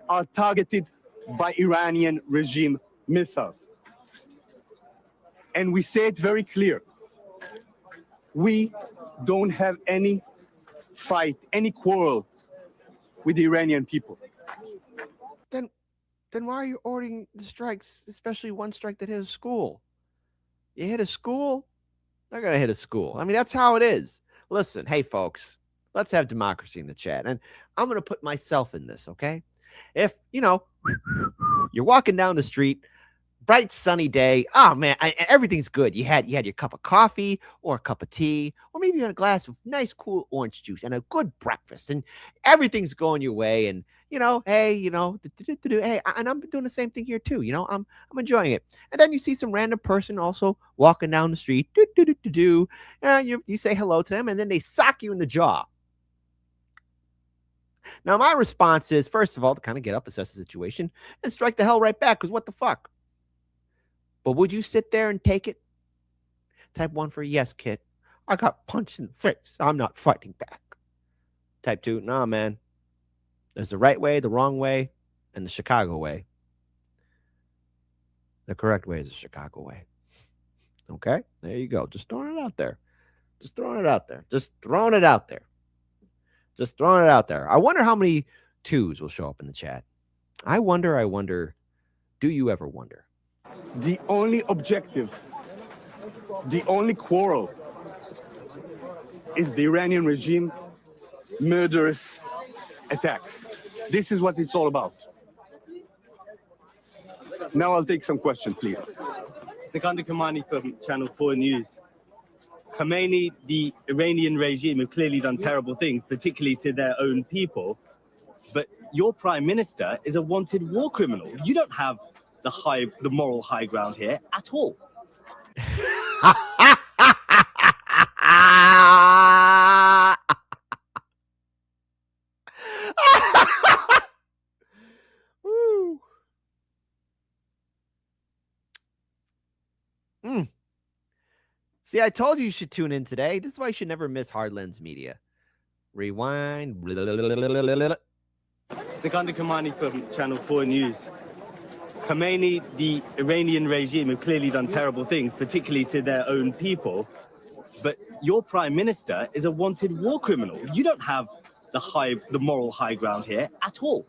are targeted by Iranian regime missiles. And we say it very clear. We don't have any fight, any quarrel with the Iranian people. Then why are you ordering the strikes, especially one strike that hit a school? You hit a school, they're going to hit a school. I mean, that's how it is. Listen, hey, folks, let's have democracy in the chat. And I'm going to put myself in this, okay? If, you're walking down the street, bright sunny day. Oh man, everything's good. You had your cup of coffee or a cup of tea, or maybe a glass of nice cool orange juice and a good breakfast, and everything's going your way. And hey, hey, and I'm doing the same thing here too. I'm enjoying it. And then you see some random person also walking down the street, and you say hello to them, and then they sock you in the jaw. Now my response is, first of all, to kind of get up, assess the situation, and strike the hell right back. Because what the fuck? But would you sit there and take it? Type 1 for yes, kid. I got punched in the face. I'm not fighting back. Type 2, nah, man. There's the right way, the wrong way, and the Chicago way. The correct way is the Chicago way. Okay? There you go. Just throwing it out there. Just throwing it out there. Just throwing it out there. Just throwing it out there. I wonder how many 2s will show up in the chat. I wonder. Do you ever wonder? The only objective, the only quarrel is the Iranian regime murderous attacks. This is what it's all about. Now I'll take some questions, please. Sikander Kamani from Channel 4 News. Khomeini, the Iranian regime have clearly done terrible things, particularly to their own people. But your prime minister is a wanted war criminal. You don't have the moral high ground here at all. See, I told you should tune in today. This is why you should never miss Hard Lens Media. Rewind. Sikander Kamani from Channel 4 News. Khomeini, the Iranian regime have clearly done terrible things, particularly to their own people. But your prime minister is a wanted war criminal. You don't have the moral high ground here at all.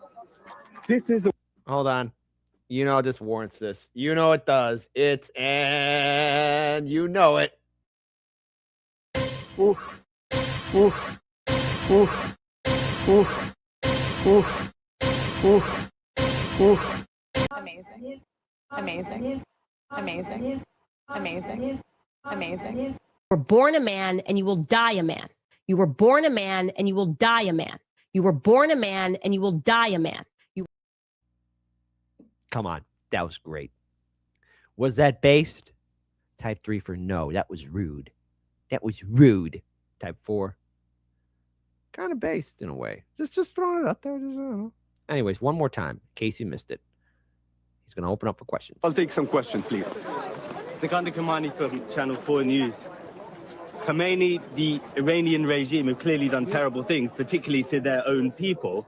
Hold on. This warrants this. It does. And you know it. Oof. Oof. Oof. Oof. Oof. Oof. Oof. Amazing. Amazing. Amazing. Amazing. Amazing. You were born a man and you will die a man. You were born a man and you will die a man. You were born a man and you will die a man. Come on. That was great. Was that based? Type 3 for no. That was rude. That was rude. Type 4. Kind of based in a way. Just throwing it up there. Anyways, one more time, in case you missed it. He's going to open up for questions. I'll take some questions, please. Sikander Kamani from Channel 4 News. Khomeini, the Iranian regime, have clearly done terrible things, particularly to their own people.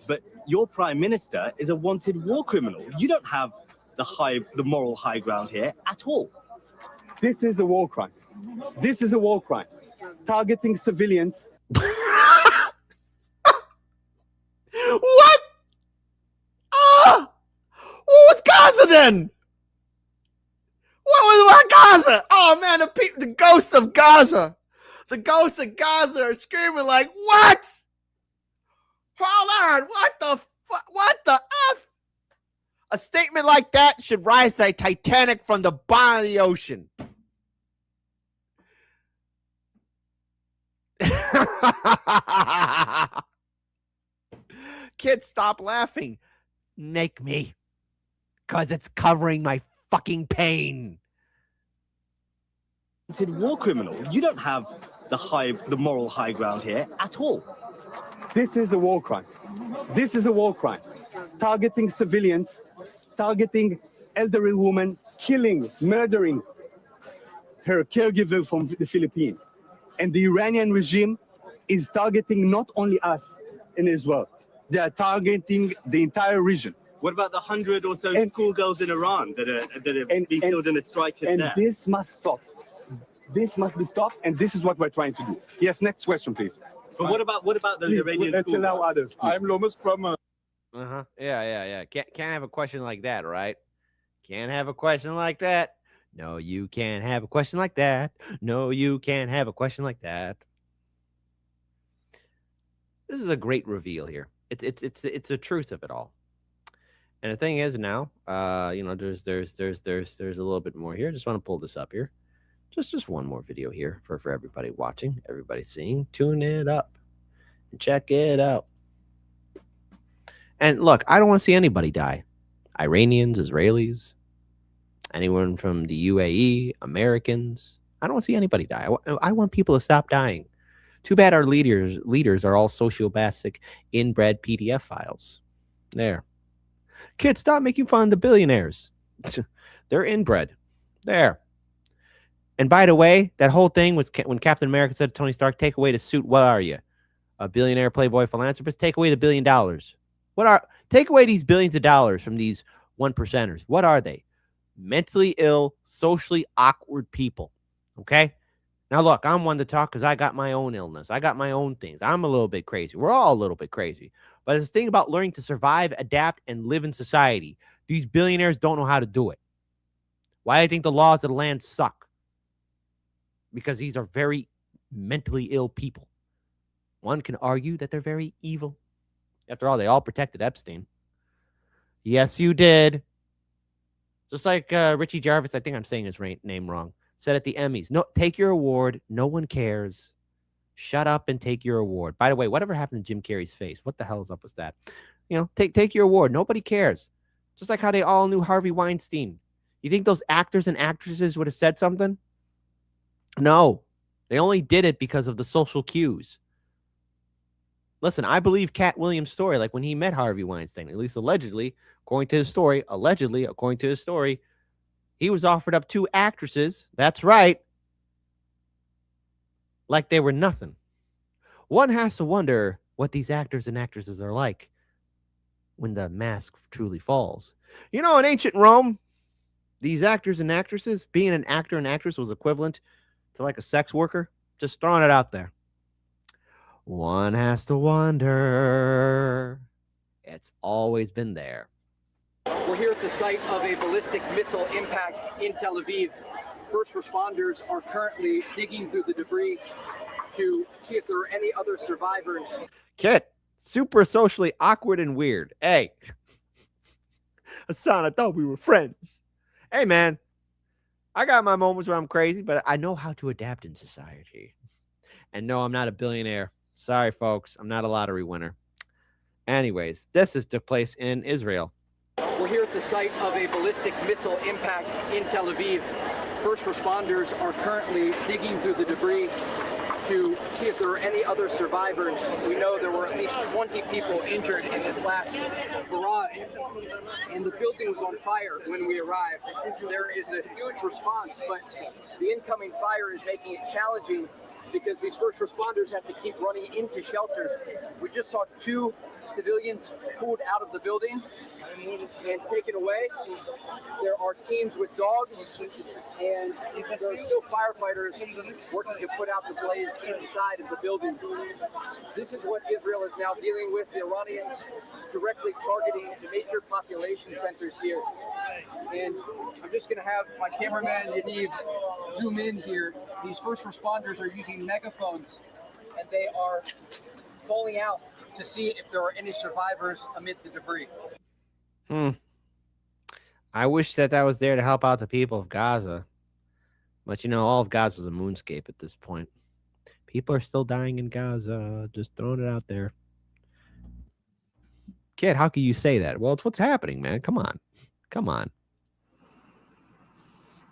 But your prime minister is a wanted war criminal. You don't have the moral high ground here at all. This is a war crime. This is a war crime. Targeting civilians. What? Ah! What was Gaza then? What was Gaza? Oh man, the ghosts of Gaza. The ghosts of Gaza are screaming like, what? Hold on, what the F? A statement like that should rise the Titanic from the bottom of the ocean. Kids, stop laughing. Make me. Because it's covering my fucking pain. War criminal. You don't have the moral high ground here at all. This is a war crime. This is a war crime. Targeting civilians, targeting elderly women, killing, murdering her caregiver from the Philippines. And the Iranian regime is targeting not only us in Israel, they are targeting the entire region. What about the 100 or so schoolgirls in Iran that have been killed in a strike there? And this must stop. This must be stopped, and this is what we're trying to do. Yes, next question, please. But what about those Iranian Let's schoolgirls? allow others. Please. I'm Lomas from... Yeah. Can't have a question like that, right? Can't have a question like that. No, you can't have a question like that. No, you can't have a question like that. This is a great reveal here. It's the truth of it all. And the thing is now, there's a little bit more here. Just want to pull this up here. Just one more video here for everybody watching, everybody seeing. Tune it up and check it out. And look, I don't want to see anybody die. Iranians, Israelis, anyone from the UAE, Americans. I don't want to see anybody die. I want people to stop dying. Too bad our leaders are all sociopathic, inbred PDF files. There. Kids, stop making fun of the billionaires. They're inbred. There. And by the way, that whole thing was when Captain America said to Tony Stark, take away the suit. What are you? A billionaire, playboy, philanthropist? Take away the $1 billion. Take away these billions of dollars from these 1%ers. What are they? Mentally ill, socially awkward people. Okay? Now, look, I'm one to talk because I got my own illness. I got my own things. I'm a little bit crazy. We're all a little bit crazy. But it's the thing about learning to survive, adapt, and live in society. These billionaires don't know how to do it. Why do I think the laws of the land suck? Because these are very mentally ill people. One can argue that they're very evil. After all, they all protected Epstein. Yes, you did. Just like Richie Jarvis, I think I'm saying his name wrong, said at the Emmys, no, take your award. No one cares. Shut up and take your award. By the way, whatever happened to Jim Carrey's face? What the hell is up with that? Take your award. Nobody cares. Just like how they all knew Harvey Weinstein. You think those actors and actresses would have said something? No. They only did it because of the social cues. Listen, I believe Cat Williams' story, like when he met Harvey Weinstein, at least allegedly, according to his story, he was offered up 2 actresses. That's right. Like they were nothing. One has to wonder what these actors and actresses are like when the mask truly falls. In ancient Rome, these actors and actresses, being an actor and actress was equivalent to like a sex worker. Just throwing it out there. One has to wonder. It's always been there. We're here at the site of a ballistic missile impact in Tel Aviv. First responders are currently digging through the debris to see if there are any other survivors. Kit, super socially awkward and weird. Hey, Hassan, I thought we were friends. Hey, man, I got my moments where I'm crazy, but I know how to adapt in society. And no, I'm not a billionaire. Sorry, folks. I'm not a lottery winner. Anyways, this took place in Israel. We're here at the site of a ballistic missile impact in Tel Aviv. First responders are currently digging through the debris to see if there are any other survivors. We know there were at least 20 people injured in this last barrage, and the building was on fire when we arrived. There is a huge response, but the incoming fire is making it challenging because these first responders have to keep running into shelters. We just saw 2 civilians pulled out of the building and taken away. There are teams with dogs, and there are still firefighters working to put out the blaze inside of the building. This is what Israel is now dealing with. The Iranians directly targeting major population centers here. And I'm just going to have my cameraman Yaniv zoom in here. These first responders are using megaphones, and they are calling out to see if there are any survivors amid the debris. I wish that was there to help out the people of Gaza. But, you know, all of Gaza is a moonscape at this point. People are still dying in Gaza. Just throwing it out there. Kid, how can you say that? Well, it's what's happening, man. Come on. Come on.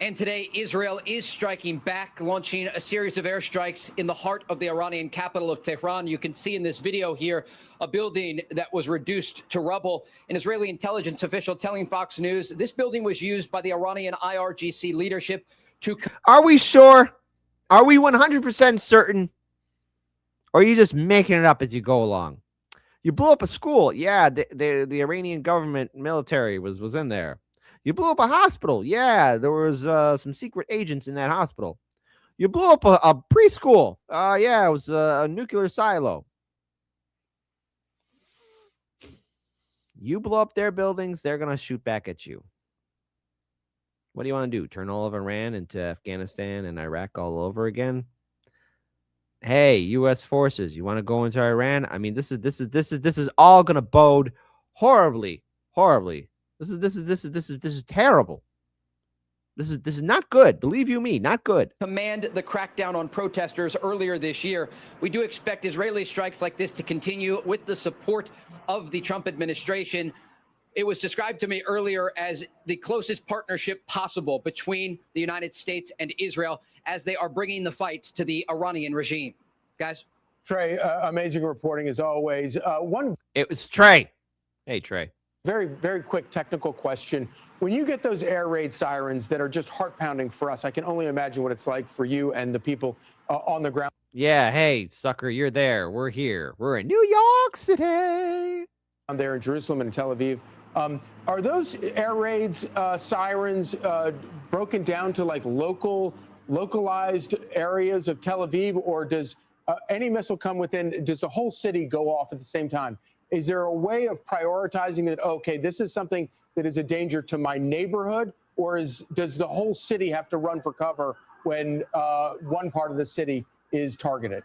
And today, Israel is striking back, launching a series of airstrikes in the heart of the Iranian capital of Tehran. You can see in this video here a building that was reduced to rubble. An Israeli intelligence official telling Fox News this building was used by the Iranian IRGC leadership to... Are we sure? Are we 100% certain? Or are you just making it up as you go along? You blew up a school. Yeah, the Iranian government military was in there. You blew up a hospital. Yeah, there was some secret agents in that hospital. You blew up a preschool. Yeah, it was a nuclear silo. You blow up their buildings, they're going to shoot back at you. What do you want to do? Turn all of Iran into Afghanistan and Iraq all over again? Hey, U.S. forces, you want to go into Iran? I mean, this is all going to bode horribly. This is terrible. This is not good. Believe you me, not good. Command the crackdown on protesters earlier this year. We do expect Israeli strikes like this to continue with the support of the Trump administration. It was described to me earlier as the closest partnership possible between the United States and Israel as they are bringing the fight to the Iranian regime. Guys? Trey, amazing reporting as always. It was Trey. Hey, Trey. Very, very quick technical question. When you get those air raid sirens that are just heart-pounding for us, I can only imagine what it's like for you and the people on the ground. Yeah, hey, sucker, you're there. We're here. We're in New York City. I'm there in Jerusalem and Tel Aviv. Are those air raids sirens broken down to like localized areas of Tel Aviv, or does any missile come within? Does the whole city go off at the same time? Is there a way of prioritizing that? Okay, this is something that is a danger to my neighborhood, or does the whole city have to run for cover when one part of the city is targeted?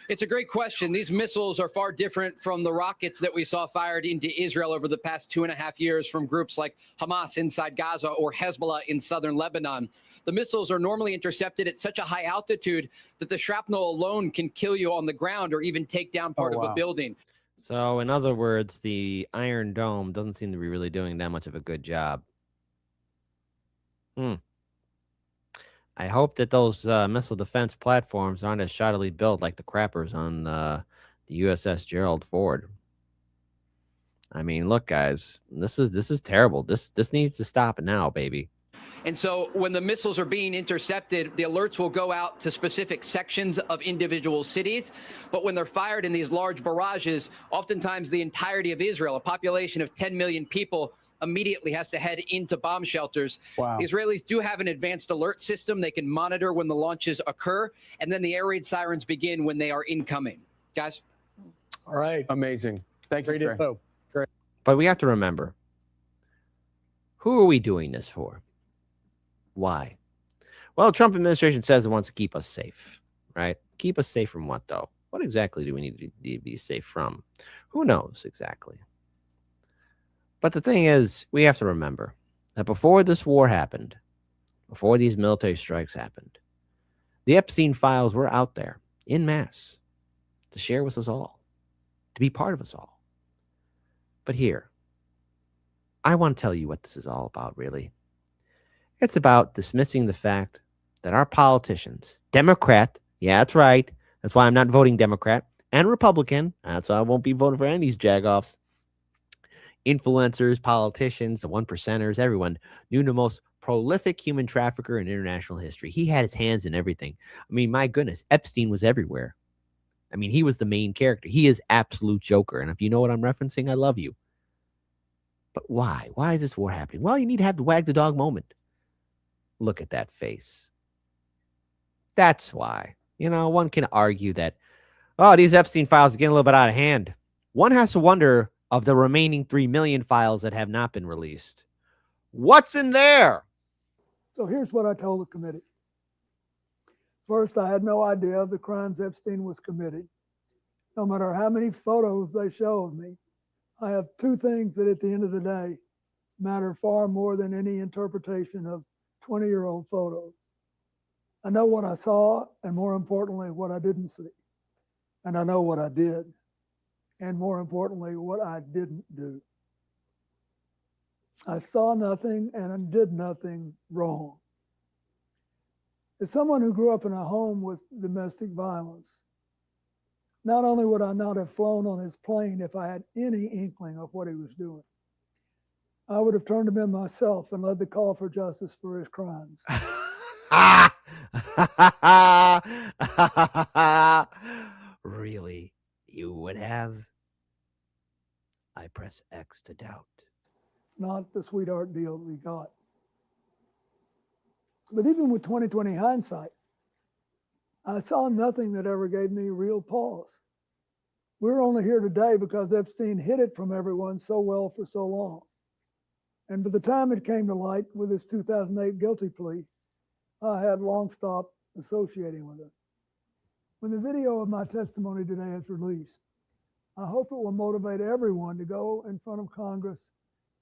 It's a great question. These missiles are far different from the rockets that we saw fired into Israel over the past 2.5 years from groups like Hamas inside Gaza or Hezbollah in southern Lebanon. The missiles are normally intercepted at such a high altitude that the shrapnel alone can kill you on the ground or even take down part of a building. So, in other words, the Iron Dome doesn't seem to be really doing that much of a good job. I hope that those missile defense platforms aren't as shoddily built like the crappers on the USS Gerald Ford. I mean, look, guys, this is terrible. This needs to stop now, baby. And so when the missiles are being intercepted, the alerts will go out to specific sections of individual cities. But when they're fired in these large barrages, oftentimes the entirety of Israel, a population of 10 million people, immediately has to head into bomb shelters. Wow. The Israelis do have an advanced alert system. They can monitor when the launches occur, and then the air raid sirens begin when they are incoming. Guys? All right. Amazing. Thank you, Trey. But we have to remember, who are we doing this for? Why? Well, the Trump administration says it wants to keep us safe, right? Keep us safe from what, though? What exactly do we need to be safe from? Who knows exactly? But the thing is, we have to remember, that before this war happened, before these military strikes happened, the Epstein files were out there in mass to share with us all, to be part of us all. But here, I want to tell you what this is all about, really. It's about dismissing the fact that our politicians, Democrat, yeah, that's right. That's why I'm not voting Democrat, and Republican. That's why I won't be voting for any of these jagoffs. Influencers, politicians, the one percenters, everyone knew the most prolific human trafficker in international history. He had his hands in everything. I mean, my goodness, Epstein was everywhere. I mean, he was the main character. He is absolute Joker. And if you know what I'm referencing, I love you. But why? Why is this war happening? Well, you need to have the wag the dog moment. Look at that face. That's why. You know, one can argue that, oh, these Epstein files are getting a little bit out of hand. One has to wonder of the remaining 3 million files that have not been released. What's in there? So here's what I told the committee. First, I had no idea of the crimes Epstein was committing. No matter how many photos they show of me, I have two things that at the end of the day matter far more than any interpretation of 20-year-old photos. I know what I saw, and more importantly, what I didn't see. And I know what I did, and more importantly, what I didn't do. I saw nothing and I did nothing wrong. As someone who grew up in a home with domestic violence, not only would I not have flown on his plane if I had any inkling of what he was doing, I would have turned him in myself and led the call for justice for his crimes. Really? You would have? I press X to doubt. Not the sweetheart deal we got. But even with 20/20 hindsight, I saw nothing that ever gave me real pause. We're only here today because Epstein hid it from everyone so well for so long. And by the time it came to light with his 2008 guilty plea, I had long stopped associating with it. When the video of my testimony today is released, I hope it will motivate everyone to go in front of Congress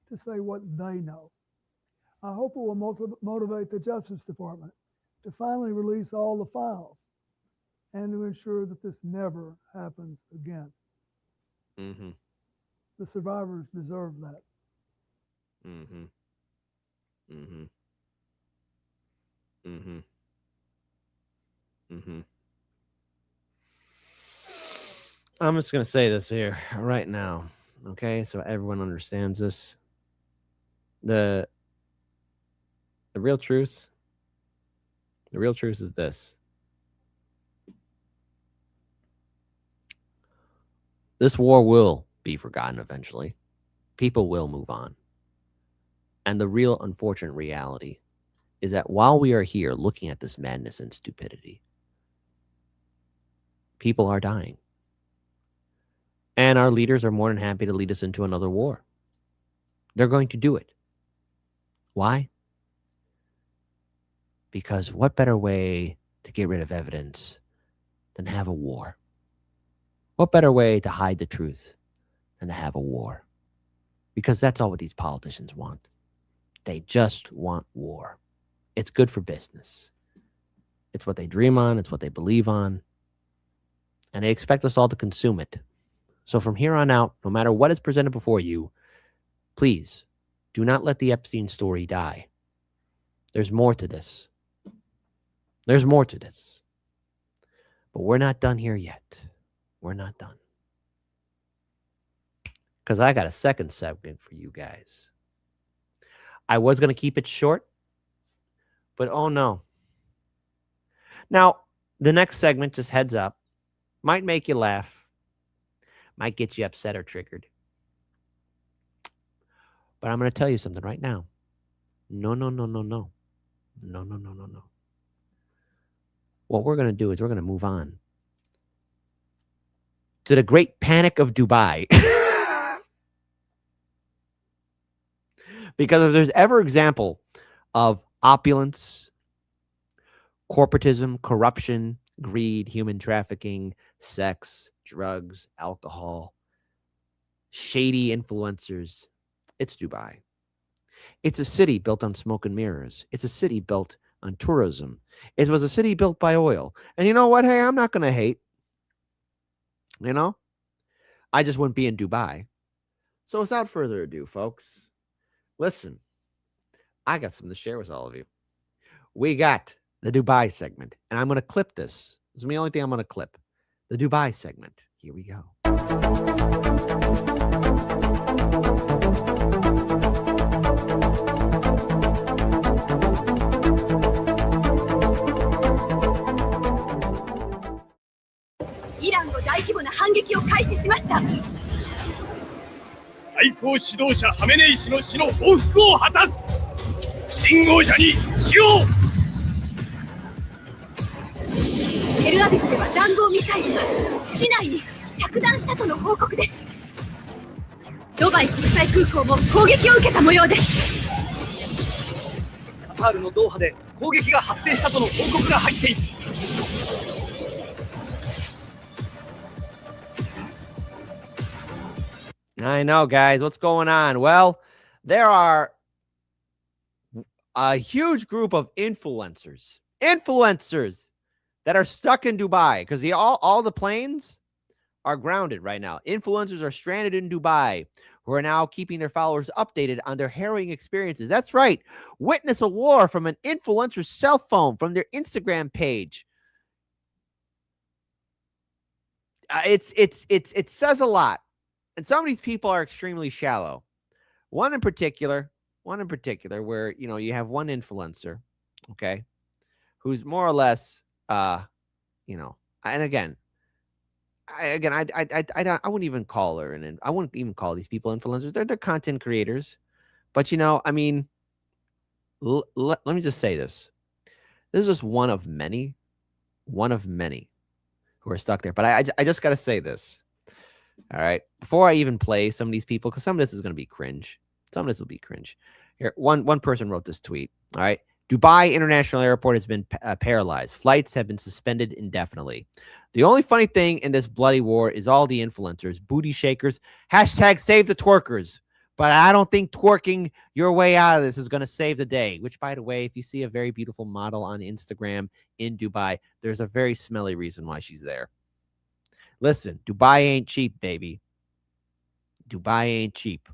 to say what they know. I hope it will motivate the Justice Department to finally release all the files and to ensure that this never happens again. Mm-hmm. The survivors deserve that. Mm-hmm. Mm-hmm. Mm-hmm. Mm-hmm. I'm just going to say this here right now, okay? So everyone understands this. The real truth, is this. This war will be forgotten eventually. People will move on. And the real unfortunate reality is that while we are here looking at this madness and stupidity, people are dying. And our leaders are more than happy to lead us into another war. They're going to do it. Why? Because what better way to get rid of evidence than have a war? What better way to hide the truth than to have a war? Because that's all what these politicians want. They just want war. It's good for business. It's what they dream on. It's what they believe on. And they expect us all to consume it. So from here on out, no matter what is presented before you, please do not let the Epstein story die. There's more to this. There's more to this. But we're not done here yet. We're not done. Because I got a second segment for you guys. I was going to keep it short, but oh no. Now, the next segment, just heads up, might make you laugh, might get you upset or triggered. But I'm going to tell you something right now. No. What we're going to do is we're going to move on to the Great Panic of Dubai. Because if there's ever example of opulence, corporatism, corruption, greed, human trafficking, sex, drugs, alcohol, shady influencers, it's Dubai. It's a city built on smoke and mirrors. It's a city built on tourism. It was a city built by oil. And you know what? Hey, I'm not going to hate. You know, I just wouldn't be in Dubai. So without further ado, folks, listen, I got something to share with all of you. We got the Dubai segment, and I'm going to clip this. This is the only thing I'm going to clip. The Dubai segment. Here we go. I know, guys. What's going on? Well, there are a huge group of influencers that are stuck in Dubai because all the planes are grounded right now. Influencers are stranded in Dubai who are now keeping their followers updated on their harrowing experiences. That's right. Witness a war from an influencer's cell phone, from their Instagram page. It says a lot. And some of these people are extremely shallow. One in particular, where, you know, you have one influencer, okay, who's more or less, you know, and again, I wouldn't even call her, and I wouldn't even call these people influencers. They're content creators, but you know, I mean, let me just say this: this is just one of many who are stuck there. But I just got to say this. All right. Before I even play some of these people, because some of this is going to be cringe. Some of this will be cringe. Here, one person wrote this tweet. All right. Dubai International Airport has been paralyzed. Flights have been suspended indefinitely. The only funny thing in this bloody war is all the influencers, booty shakers, hashtag save the twerkers. But I don't think twerking your way out of this is going to save the day, which, by the way, if you see a very beautiful model on Instagram in Dubai, there's a very smelly reason why she's there. Listen, Dubai ain't cheap, baby. Dubai ain't cheap.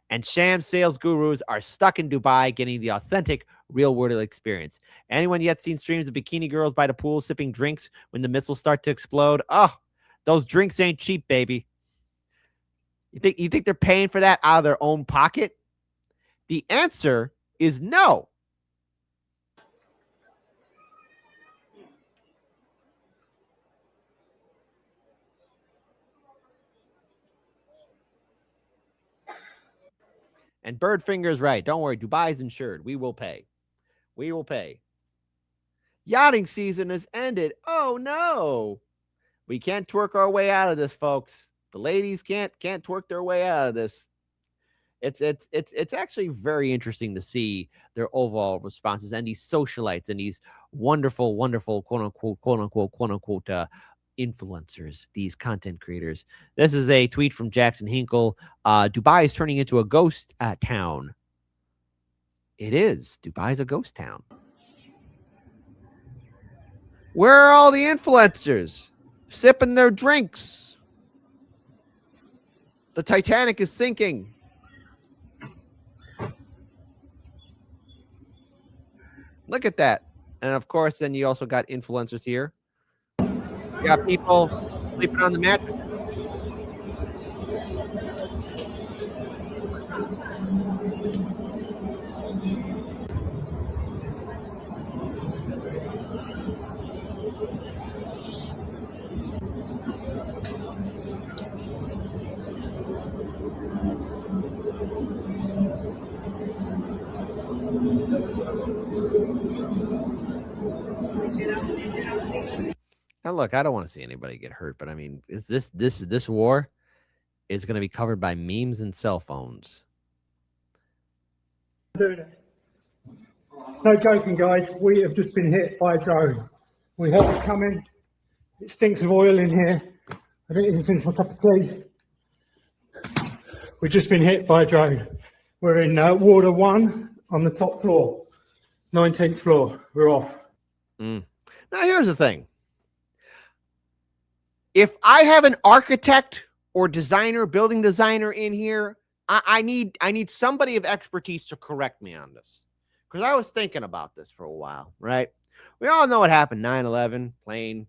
And sham sales gurus are stuck in Dubai getting the authentic, real-world experience. Anyone yet seen streams of bikini girls by the pool sipping drinks when the missiles start to explode? Oh, those drinks ain't cheap, baby. You think they're paying for that out of their own pocket? The answer is no. And Birdfinger is right. Don't worry. Dubai's insured. We will pay. We will pay. Yachting season has ended. Oh, no. We can't twerk our way out of this, folks. The ladies can't twerk their way out of this. It's actually very interesting to see their overall responses and these socialites and these wonderful, quote unquote, influencers, these content creators. This is a tweet from Jackson Hinkle. Dubai is turning into a ghost town. It is. Dubai is a ghost town. Where are all the influencers? Sipping their drinks. The Titanic is sinking. Look at that. And of course, then you also got influencers here. You got people sleeping on the mattress. Now, look, I don't want to see anybody get hurt, but I mean, is this war is going to be covered by memes and cell phones. No joking, guys. We have just been hit by a drone. We heard it coming. It stinks of oil in here. I didn't even finish my cup of tea. We've just been hit by a drone. We're in Water 1 on the top floor, 19th floor. We're off. Now, here's the thing. If I have an architect or designer, building designer in here, I need somebody of expertise to correct me on this. Because I was thinking about this for a while, right? We all know what happened. 9/11, plane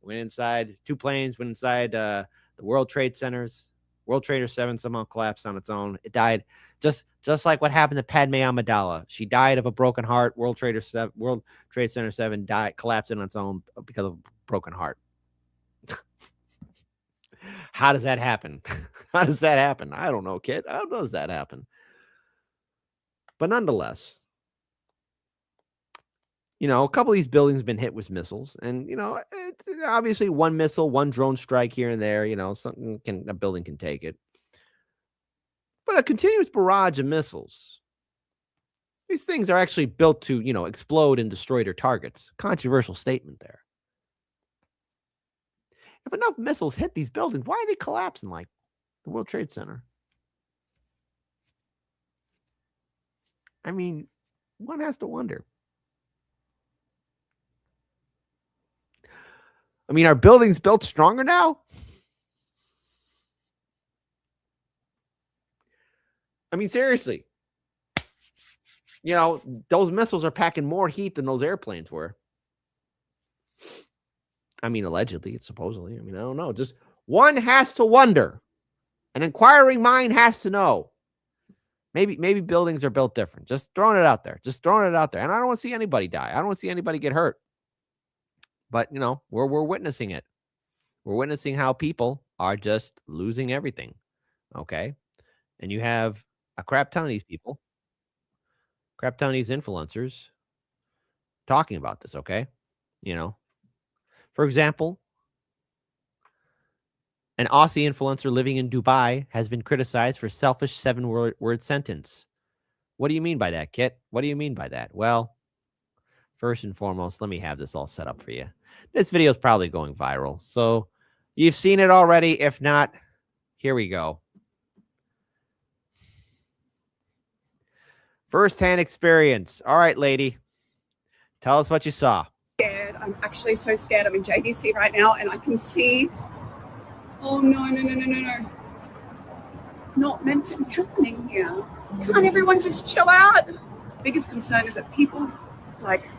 went inside, 2 planes went inside the World Trade Centers. World Trader 7 somehow collapsed on its own. It died just like what happened to Padme Amidala. She died of a broken heart. World Trade Center 7 collapsed on its own because of a broken heart. How does that happen? How does that happen? I don't know, kid. How does that happen? But nonetheless, you know, a couple of these buildings have been hit with missiles, and you know, obviously one missile, one drone strike here and there, you know, a building can take it. But a continuous barrage of missiles. These things are actually built to, you know, explode and destroy their targets. Controversial statement there. If enough missiles hit these buildings, why are they collapsing like the World Trade Center? I mean, one has to wonder. I mean, are buildings built stronger now? I mean, seriously. You know, those missiles are packing more heat than those airplanes were. I mean, allegedly, it's supposedly. I mean, I don't know. Just one has to wonder. An inquiring mind has to know. Maybe buildings are built different. Just throwing it out there. Just throwing it out there. And I don't want to see anybody die. I don't want to see anybody get hurt. But, you know, we're witnessing it. We're witnessing how people are just losing everything. Okay? And you have a crap ton of these people, crap ton of these influencers talking about this, okay? You know, for example, an Aussie influencer living in Dubai has been criticized for selfish 7-word sentence. What do you mean by that, Kit? What do you mean by that? Well, first and foremost, let me have this all set up for you. This video is probably going viral, so you've seen it already. If not, here we go. First-hand experience. All right, lady. Tell us what you saw. Scared. I'm actually so scared. I'm in JDC right now, and I can see. Oh, no. Not meant to be happening here. Can't everyone just chill out? Biggest concern is that people, like,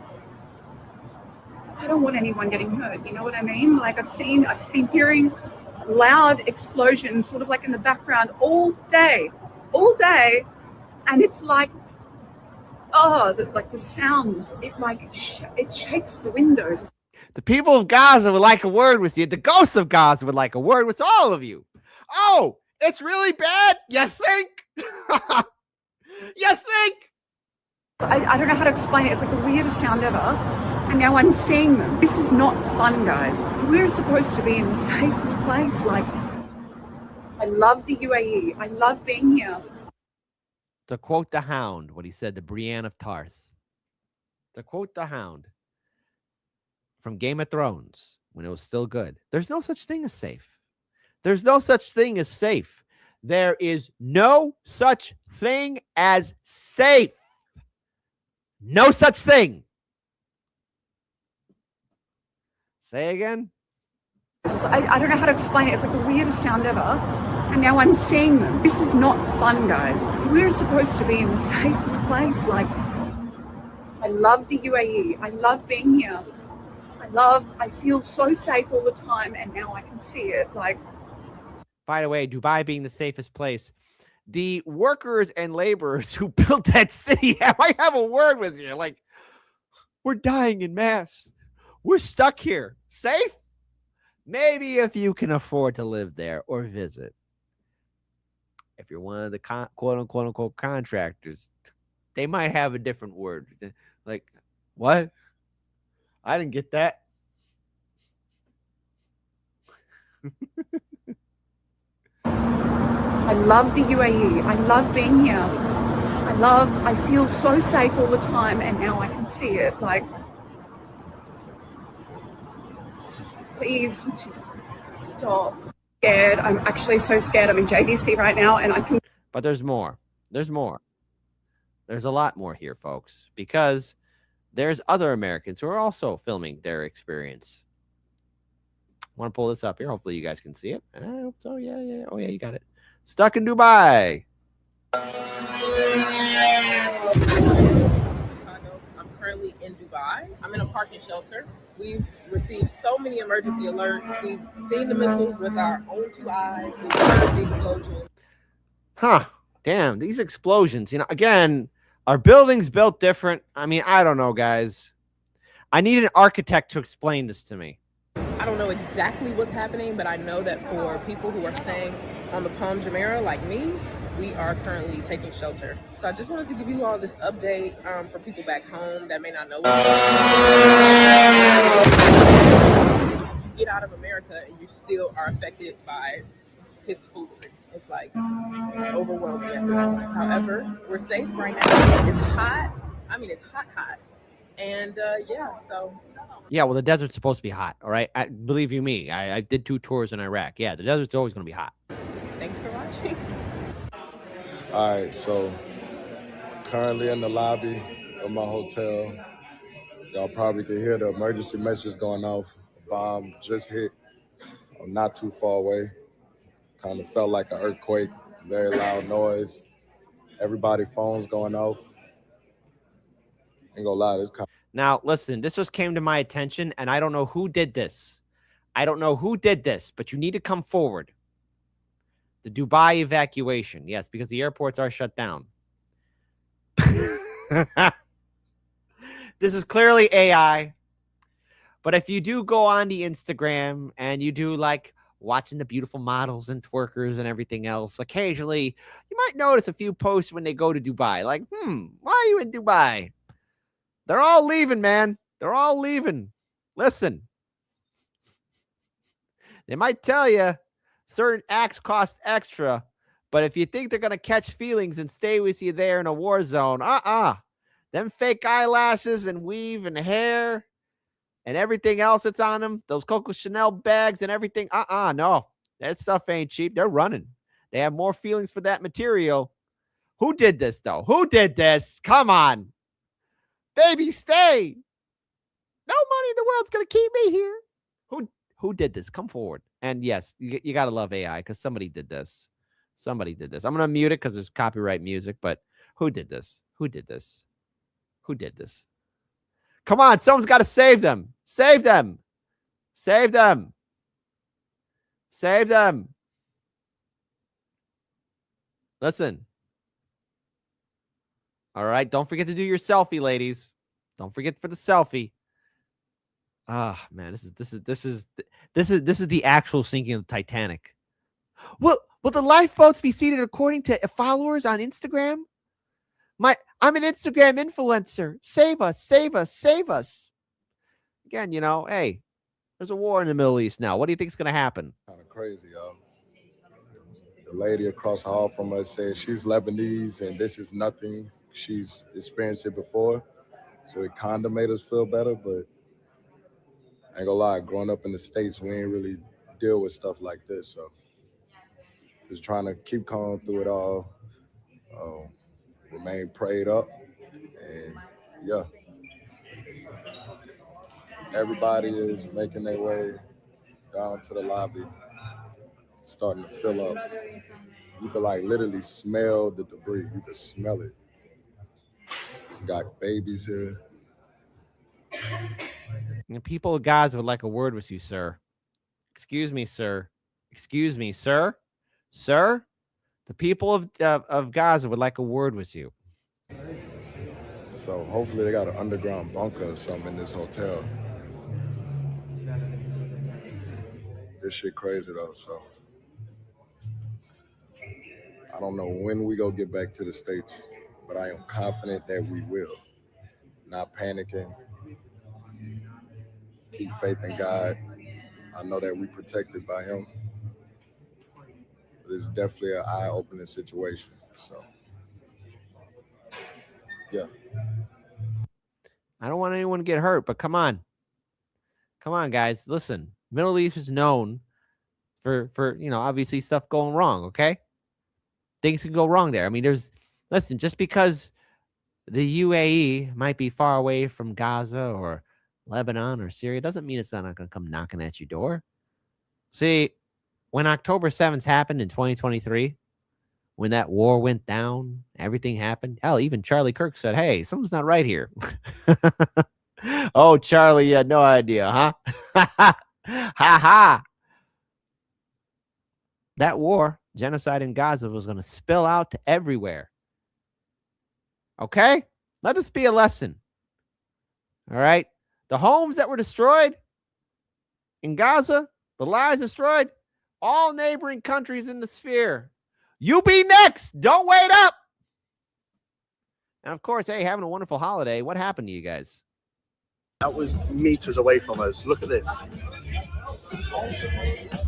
I don't want anyone getting hurt. You know what I mean? Like, I've been hearing loud explosions sort of like in the background all day. And it's like, the sound, it shakes the windows. The people of Gaza would like a word with you. The ghosts of Gaza would like a word with all of you. Oh, it's really bad? You think? You think? I don't know how to explain it. It's like the weirdest sound ever. And now I'm seeing them. This is not fun, guys. We're supposed to be in the safest place. Like, I love the UAE. I love being here. To quote the Hound, what he said to Brienne of Tarth. To quote the Hound from Game of Thrones when it was still good. There's no such thing as safe. There's no such thing as safe. There is no such thing as safe. No such thing. Say again. I don't know how to explain it. It's like the weirdest sound ever. And now I'm seeing them. This is not fun, guys. We're supposed to be in the safest place. Like, I love the UAE. I love being here. I feel so safe all the time. And now I can see it. Like, by the way, Dubai being the safest place, the workers and laborers who built that city might have a word with you. Like, we're dying in mass. We're stuck here. Safe? Maybe if you can afford to live there or visit. If you're one of the quote-unquote contractors, they might have a different word. Like, what? I didn't get that. I love the UAE. I love being here. I feel so safe all the time. And now I can see it. Like, please just stop. Scared. I'm actually so scared. I'm in JDC right now, and I can. But there's more. There's more. There's a lot more here, folks, because there's other Americans who are also filming their experience. I want to pull this up here. Hopefully you guys can see it. I hope so. Yeah. Oh, yeah, you got it. Stuck in Dubai. I'm currently in Dubai. I'm in a parking shelter. We've received so many emergency alerts. We've seen the missiles with our own 2 eyes. We've heard the explosion. Huh. Damn, these explosions. You know, again, are buildings built different? I mean, I don't know, guys. I need an architect to explain this to me. I don't know exactly what's happening, but I know that for people who are staying on the Palm Jumeirah like me, we are currently taking shelter. So I just wanted to give you all this update for people back home that may not know what's going on. You get out of America and you still are affected by his foolery. It's like overwhelming at this point. However, we're safe right now. It's hot. I mean, it's hot. And yeah, so. Yeah, well, the desert's supposed to be hot, all right? Believe you me, I did 2 tours in Iraq. Yeah, the desert's always going to be hot. Thanks for watching. All right, so currently in the lobby of my hotel. Y'all probably can hear the emergency messages going off. A bomb just hit. I'm not too far away. Kind of felt like an earthquake, very loud noise. Everybody phones going off. Ain't gonna lie, this kind of. Now, listen, this just came to my attention, and I don't know who did this. But you need to come forward. The Dubai evacuation. Yes, because the airports are shut down. This is clearly AI. But if you do go on the Instagram and you do like watching the beautiful models and twerkers and everything else, occasionally you might notice a few posts when they go to Dubai. Like, why are you in Dubai? They're all leaving, man. They're all leaving. Listen. They might tell you certain acts cost extra, but if you think they're going to catch feelings and stay with you there in a war zone, them fake eyelashes and weave and hair and everything else that's on them, those Coco Chanel bags and everything, no. That stuff ain't cheap. They're running. They have more feelings for that material. Who did this, though? Who did this? Come on. Baby, stay. No money in the world's going to keep me here. Who did this? Come forward. And yes, you got to love AI because somebody did this. I'm going to mute it because there's copyright music, but who did this? Who did this? Come on, someone's got to save them. Save them. Listen. All right, don't forget to do your selfie, ladies. Don't forget for the selfie. Man, this is the actual sinking of the Titanic. Will the lifeboats be seated according to followers on Instagram? I'm an Instagram influencer. Save us. Again, hey, there's a war in the Middle East now. What do you think is going to happen? Kind of crazy, y'all. The lady across the hall from us said she's Lebanese and this is nothing. She's experienced it before. So it kind of made us feel better, but I ain't gonna lie, growing up in the States, we ain't really deal with stuff like this. So just trying to keep calm through it all, remain prayed up, and yeah. Everybody is making their way down to the lobby, starting to fill up. You could like literally smell the debris. You could smell it. Got babies here. And people of Gaza would like a word with you, sir. Excuse me, sir. Sir. The people of Gaza would like a word with you. So hopefully they got an underground bunker or something in this hotel. This shit crazy though, so I don't know when we go get back to the States, but I am confident that we will. Not panicking. Keep faith in God. I know that we protected by him. But it's definitely an eye-opening situation. So, yeah. I don't want anyone to get hurt, but come on. Come on, guys. Listen, Middle East is known for obviously stuff going wrong, okay? Things can go wrong there. I mean, just because the UAE might be far away from Gaza or Lebanon or Syria doesn't mean it's not going to come knocking at your door. See, when October 7th happened in 2023, when that war went down, everything happened. Hell, even Charlie Kirk said, hey, something's not right here. Oh, Charlie, you had no idea, huh? Ha ha. That war, genocide in Gaza, was going to spill out to everywhere. Okay? Let this be a lesson. All right? The homes that were destroyed in Gaza, the lives destroyed, all neighboring countries in the sphere. You be next. Don't wait up. And of course, hey, having a wonderful holiday. What happened to you guys? That was meters away from us. Look at this.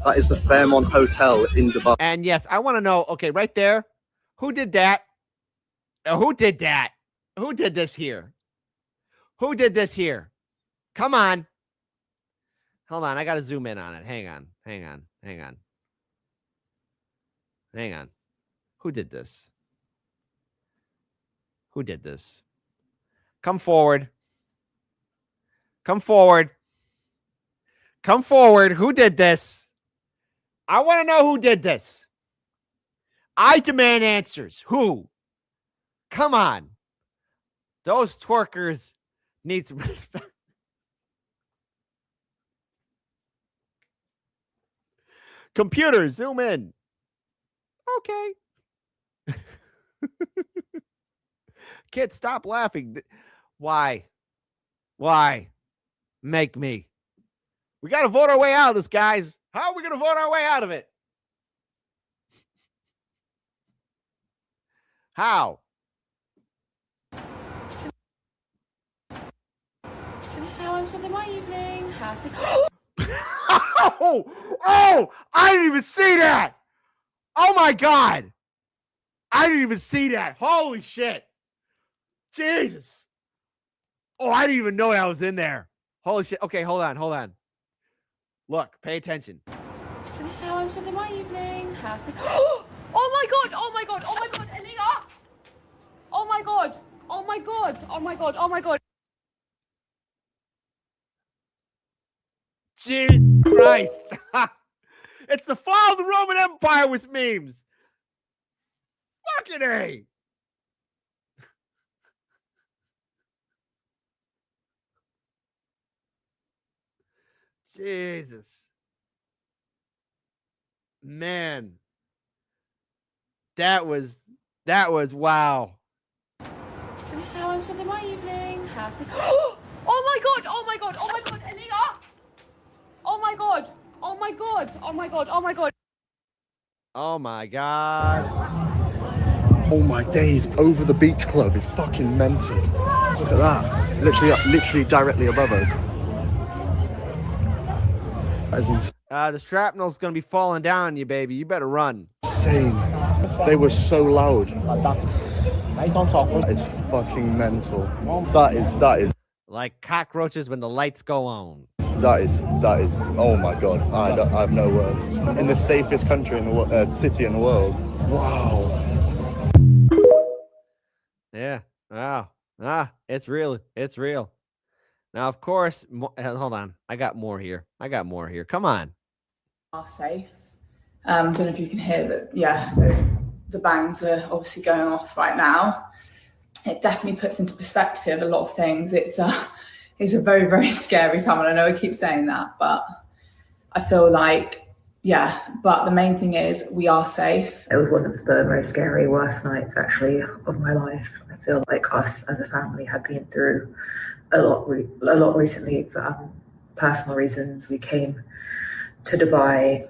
That is the Fairmont Hotel in Dubai. And yes, I want to know, okay, right there, who did that? Who did that? Who did this here? Who did this here? Come on. Hold on, I got to zoom in on it. Hang on. Who did this? Who did this? Come forward. Come forward. Who did this? I want to know who did this. I demand answers. Who? Come on. Those twerkers need some respect. Computer, zoom in. Okay. Kids, stop laughing. Why? Make me. We got to vote our way out of this, guys. How are we going to vote our way out of it? How? So this is how I'm spending my evening. Happy. Oh, I didn't even see that. Oh my God. I didn't even see that. Holy shit. Jesus. Oh, I didn't even know that was in there. Holy shit. Okay, hold on. Look, pay attention. So this is how I'm spending my evening. Happy. Oh my God. Aaliyah. Oh my God. Jesus Christ. It's the fall of the Roman Empire with memes. Fucking A. Jesus. Man. That was wow. So this is how I'm spending my evening. Happy. Oh my God. Aaliyah. Oh my God. Oh my God. Oh my days. Over the Beach Club is fucking mental. Look at that. Literally directly above us. That is insane. The shrapnel's going to be falling down on you, baby. You better run. They were so loud. That is fucking mental. That is. Like cockroaches when the lights go on. That is. Oh my God. I have no words. In the safest country in the city in the world. Wow. Yeah. Wow. It's real. Now, of course, hold on. I got more here. Come on. Are safe. I don't know if you can hear that. Yeah, the bangs are obviously going off right now. It definitely puts into perspective a lot of things. It's a very, very scary time, and I know I keep saying that, but I feel like, yeah. But the main thing is we are safe. It was one of the most scary, worst nights actually of my life. I feel like us as a family have been through a lot recently for personal reasons. We came to Dubai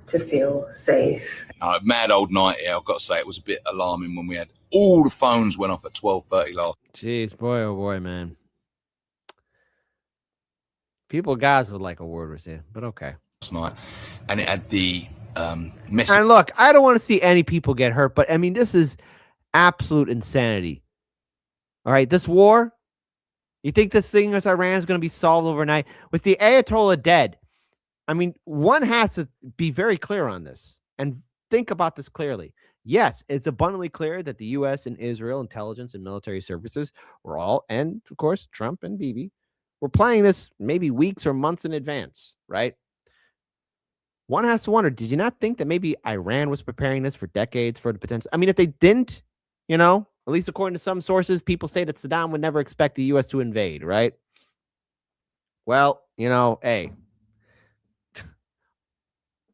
to feel safe. Mad old night here. I've got to say it was a bit alarming when we had all the phones went off at 12:30 last. Jeez, boy, oh boy, man. People, guys would like a word with you, but okay. Last night, and it had the message. And look, I don't want to see any people get hurt, but I mean, this is absolute insanity. All right, this war. You think this thing with Iran is going to be solved overnight with the Ayatollah dead? I mean, one has to be very clear on this and think about this clearly. Yes, it's abundantly clear that the U.S. and Israel intelligence and military services were all, and of course, Trump and Bibi, were planning this maybe weeks or months in advance, right? One has to wonder, did you not think that maybe Iran was preparing this for decades for the potential? I mean, if they didn't, at least according to some sources, people say that Saddam would never expect the U.S. to invade, right? Well, hey,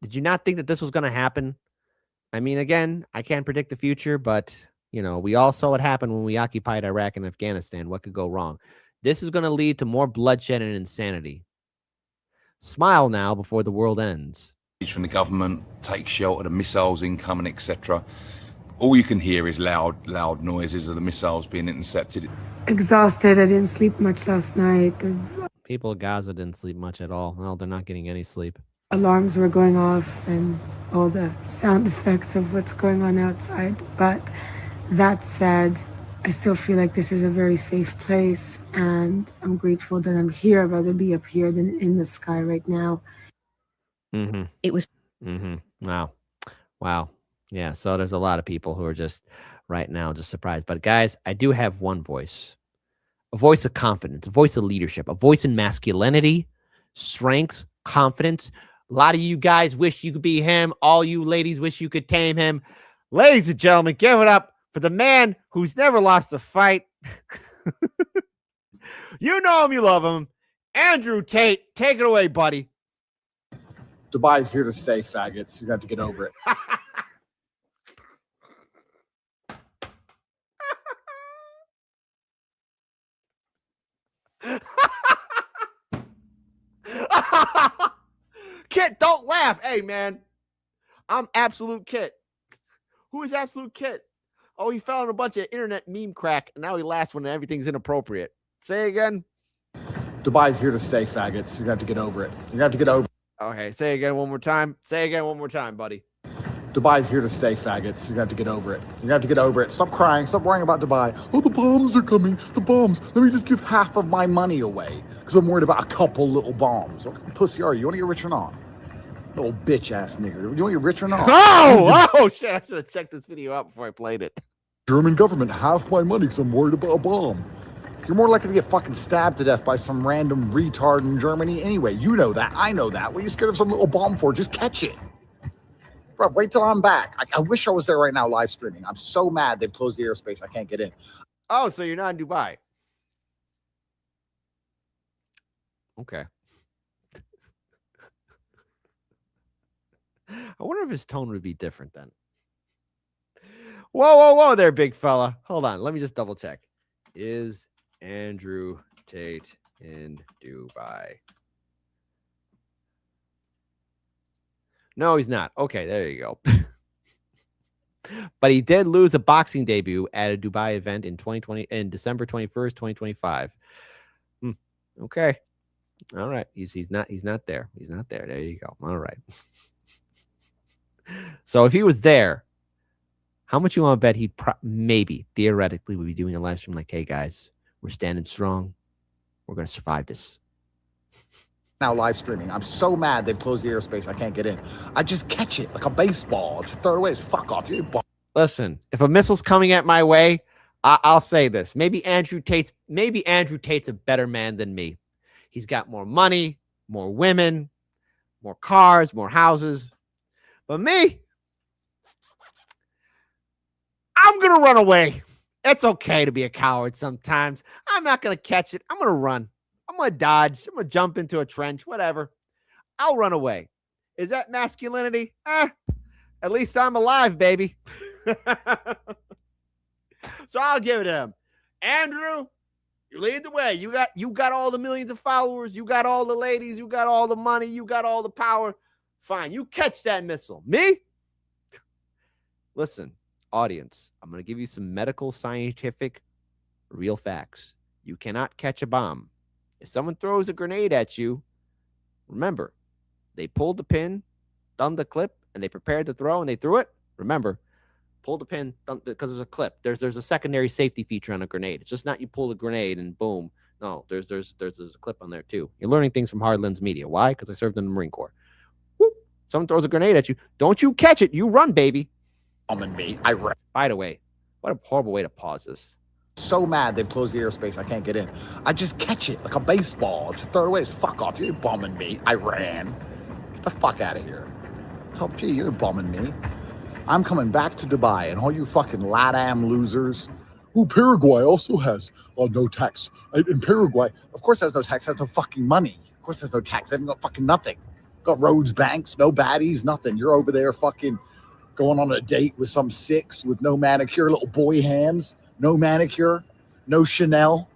did you not think that this was going to happen? I mean, again, I can't predict the future, but, we all saw what happened when we occupied Iraq and Afghanistan. What could go wrong? This is going to lead to more bloodshed and insanity. Smile now before the world ends. From the government, take shelter, the missiles incoming, etc. All you can hear is loud noises of the missiles being intercepted. Exhausted. I didn't sleep much last night. The People of Gaza didn't sleep much at all. Well, they're not getting any sleep. alarms were going off and all the sound effects of what's going on outside. But that said, I still feel like this is a very safe place, and I'm grateful that I'm here. I'd rather be up here than in the sky right now. Mm-hmm. It was. Mm-hmm. Wow. Yeah. So there's a lot of people who are just right now just surprised. But guys, I do have one voice, a voice of confidence, a voice of leadership, a voice in masculinity, strength, confidence. A lot of you guys wish you could be him. All you ladies wish you could tame him. Ladies and gentlemen, give it up for the man who's never lost a fight. You know him, you love him. Andrew Tate, take it away, buddy. Dubai's here to stay, faggots. You have to get over it. Kit, don't laugh. Hey, man. I'm Absolute Kit. Who is Absolute Kit? Oh, he fell on a bunch of internet meme crack, and now he laughs when everything's inappropriate. Say again. Dubai's here to stay, faggots. You have to get over it. You have to get over it. Okay, say again one more time. Say again one more time, buddy. Dubai's here to stay, faggots. You have to get over it. You have to get over it. Stop crying. Stop worrying about Dubai. Oh, the bombs are coming. The bombs. Let me just give half of my money away because I'm worried about a couple little bombs. What kind of pussy are you? You want to get rich or not? Little bitch ass nigga. You want to get rich or not? Oh, shit. I should have checked this video out before I played it. German government, half my money because I'm worried about a bomb. You're more likely to get fucking stabbed to death by some random retard in Germany anyway. You know that. I know that. What are you scared of some little bomb for? Just catch it. Bro, wait till I'm back. I wish I was there right now live streaming. I'm so mad they've closed the airspace. I can't get in. Oh, so you're not in Dubai. Okay. I wonder if his tone would be different then. Whoa there, big fella. Hold on. Let me just double check. Is Andrew Tate in Dubai? No, he's not. Okay, there you go. But he did lose a boxing debut at a Dubai event in December 21st, 2025. Okay. All right. He's not there. He's not there. There you go. All right. So if he was there, how much you want to bet he'd maybe theoretically would be doing a live stream like, hey guys, we're standing strong. We're going to survive this. Now live streaming. I'm so mad they've closed the airspace. I can't get in. I just catch it like a baseball. Just throw it away. Fuck off. Listen, if a missile's coming at my way, I'll say this. Maybe Andrew Tate's a better man than me. He's got more money, more women, more cars, more houses. But me, I'm going to run away. It's okay to be a coward sometimes. I'm not going to catch it. I'm going to run. I'm going to dodge. I'm going to jump into a trench, whatever. I'll run away. Is that masculinity? At least I'm alive, baby. So I'll give it to him. Andrew, you lead the way. You got all the millions of followers. You got all the ladies. You got all the money. You got all the power. Fine. You catch that missile. Me? Listen, audience, I'm going to give you some medical, scientific, real facts. You cannot catch a bomb. If someone throws a grenade at you, remember, they pulled the pin, thumbed the clip, and they prepared to throw, and they threw it. Remember, pull the pin, because there's a clip. There's a secondary safety feature on a grenade. It's just not you pull the grenade and boom. No, there's a clip on there too. You're learning things from Hard Lens Media. Why? Because I served in the Marine Corps. Whoop. Someone throws a grenade at you. Don't you catch it. You run, baby. bombing me. By the way, what a horrible way to pause this. So mad they've closed the airspace. I can't get in. I just catch it like a baseball. Just throw it away. Fuck off. You ain't bombing me. Iran. Get the fuck out of here. Top G, you ain't bombing me. I'm coming back to Dubai, and all you fucking LATAM losers. Ooh, Paraguay also has no tax. In Paraguay, of course, has no tax. Has no fucking money. Of course, has no tax. They've got fucking nothing. Got roads, banks, no baddies, nothing. You're over there fucking going on a date with some six with no manicure, little boy hands. No manicure, no Chanel.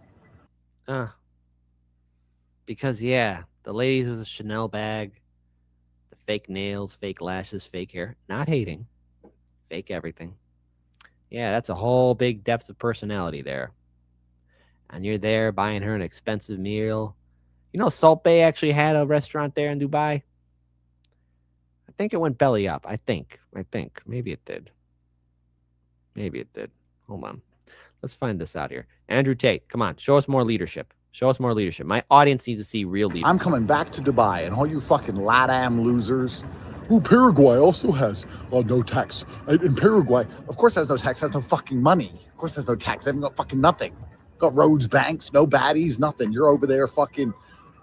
Because, yeah, the ladies with a Chanel bag, the fake nails, fake lashes, fake hair. Not hating. Fake everything. Yeah, that's a whole big depth of personality there. And you're there buying her an expensive meal. You know, Salt Bay actually had a restaurant there in Dubai. I think it went belly up. I think. Maybe it did. Hold on. Let's find this out here. Andrew Tate, come on. Show us more leadership. My audience needs to see real leadership. I'm coming back to Dubai, and all you fucking LATAM losers. Ooh, Paraguay also has no tax. In Paraguay, of course, has no tax. Has no fucking money. Of course, has no tax. They've got fucking nothing. Got roads, banks, no baddies, nothing. You're over there fucking